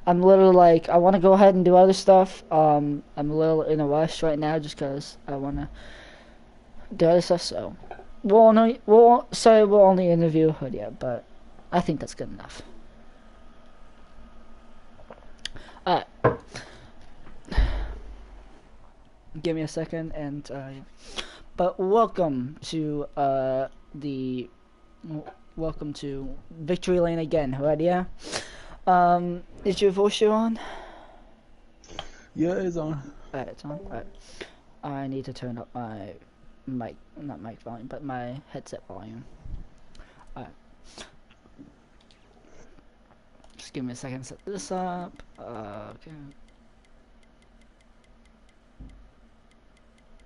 literally like I want to go ahead and do other stuff. I'm a little in a rush right now, just cause I want to do other stuff. So we'll only interview Heredia, but I think that's good enough. Alright. Give me a second and but welcome to welcome to Victory Lane again, Heredia. Is your voice show on? Yeah, it's on. Alright, it's on. Alright. I need to turn up my mic, not mic volume, but my headset volume. Alright. Just give me a second to set this up. Okay.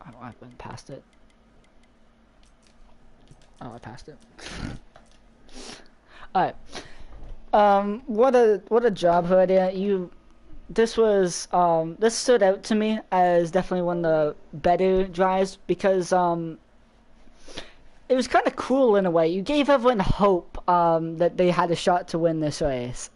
Oh, I went past it. Oh, I passed it. Alright. What a job, Heredia. This stood out to me as definitely one of the better drives because, it was kind of cool in a way. You gave everyone hope, that they had a shot to win this race,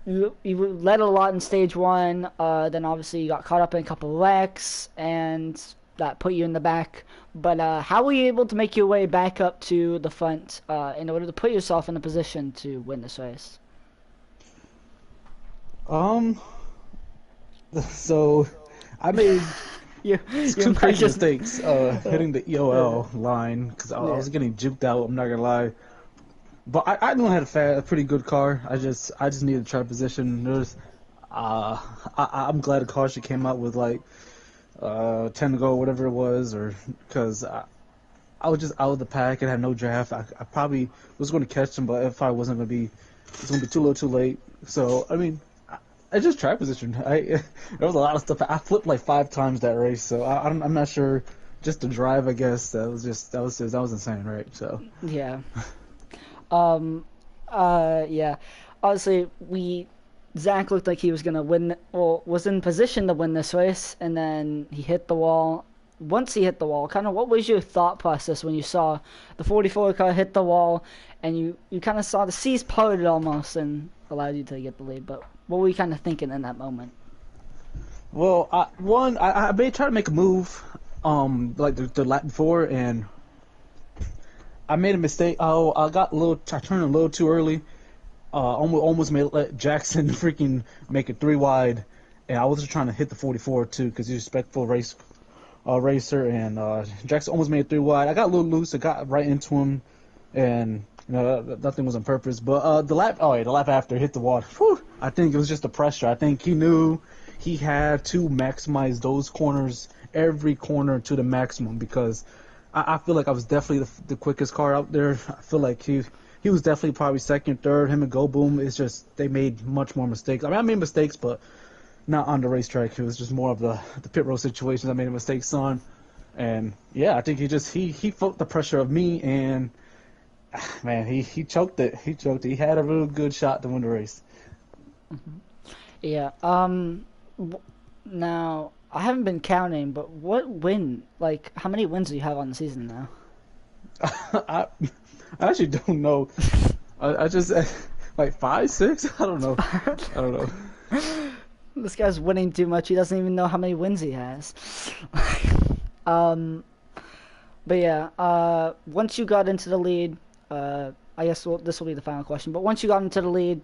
you led a lot in stage 1, then obviously you got caught up in a couple of wrecks, and that put you in the back. But how were you able to make your way back up to the front in order to put yourself in a position to win this race? Um, so I made You two might crazy just mistakes hitting the EOL line because I was getting juked out. I'm not gonna lie, but I knew I had a pretty good car. I just needed to try position. I'm glad the caution came out with like 10 to go, whatever it was, or because I was just out of the pack and had no draft. I probably was going to catch them, but if I wasn't going to be, it's going to be too little, too late. So I mean, I just track position. There was a lot of stuff. I flipped like 5 times that race, so I'm not sure. Just the drive, I guess that was insane, right? So yeah. Yeah. Obviously, Zach looked like he was gonna win, or was in position to win this race, and then he hit the wall. Once he hit the wall, kind of what was your thought process when you saw the 44 car hit the wall, and you kind of saw the seas parted almost and allowed you to get the lead? But what were you kind of thinking in that moment? well, I may try to make a move, like the lap before, and I made a mistake. Oh, I turned a little too early. Almost made let Jackson freaking make it 3 wide, and I was just trying to hit the 44 too because he's a respectful racer, and Jackson almost made it 3 wide. I got a little loose, I got right into him, and nothing was on purpose. But the lap after hit the wall. Whew, I think it was just the pressure. I think he knew he had to maximize those corners, every corner to the maximum, because I feel like I was definitely the quickest car out there. I feel like he was definitely probably second, third. Him and Go Boom, it's just they made much more mistakes. I mean, I made mistakes, but not on the racetrack. It was just more of the pit road situations I made mistakes on. And yeah, I think he felt the pressure of me, and man, he choked it. He choked it. He had a real good shot to win the race. Yeah. Now I haven't been counting, but how many wins do you have on the season now? I actually don't know. I just like 5, 6. I don't know. I don't know. This guy's winning too much. He doesn't even know how many wins he has. um, but yeah. Once you got into the lead, I guess this will be the final question. But once you got into the lead,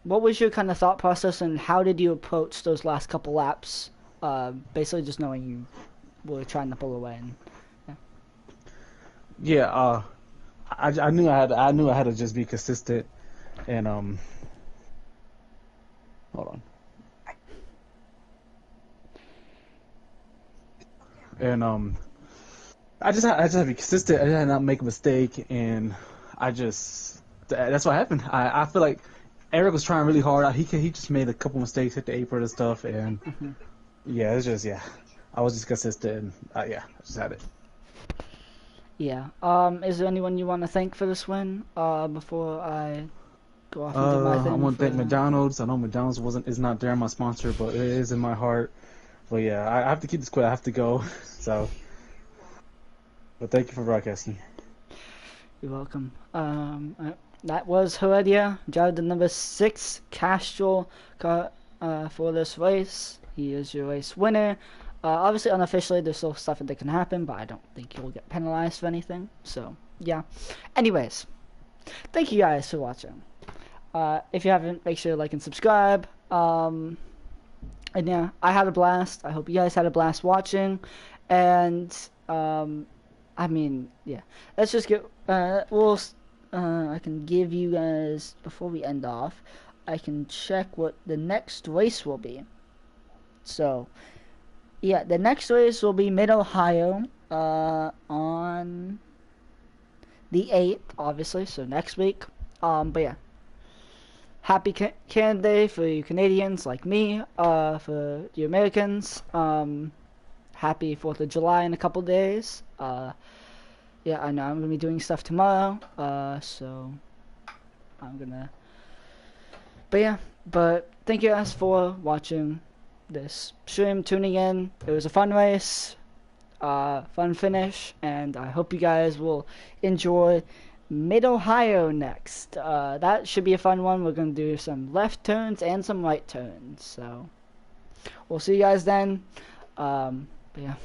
what was your kind of thought process, and how did you approach those last couple laps? Basically, just knowing you were trying to pull away. And Yeah. I knew I had to just be consistent, and hold on. And I just had to be consistent. I had to not make a mistake, and that's what happened. I feel like Eric was trying really hard. He just made a couple mistakes, hit the apron and stuff, and yeah, it's just I was just consistent. And, yeah, I just had it. yeah. Is there anyone you want to thank for this win? Before I go off and do my thing. I want to thank McDonald's. I know McDonald's is not there, my sponsor, but it is in my heart. But yeah, I have to keep this quick. I have to go. So, but thank you for broadcasting. You're welcome. That was Heredia, driver the number 6 Castrol car for this race. He is your race winner. Obviously, unofficially, there's still stuff that can happen, but I don't think you'll get penalized for anything. So, yeah. Anyways, thank you guys for watching. If you haven't, make sure to like and subscribe. And yeah, I had a blast. I hope you guys had a blast watching. And, I mean, yeah. Let's just get, I can give you guys, before we end off, I can check what the next race will be. So, yeah, the next race will be Mid-Ohio, on the 8th, obviously, so next week. But yeah. Happy Canada Day for you Canadians like me, for you Americans. Happy 4th of July in a couple days. Yeah, I know I'm going to be doing stuff tomorrow, so I'm going to... But yeah, thank you guys for watching this stream, tuning in. It was a fun race, fun finish, and I hope you guys will enjoy Mid-Ohio next. That should be a fun one. We're going to do some left turns and some right turns, so we'll see you guys then. But yeah.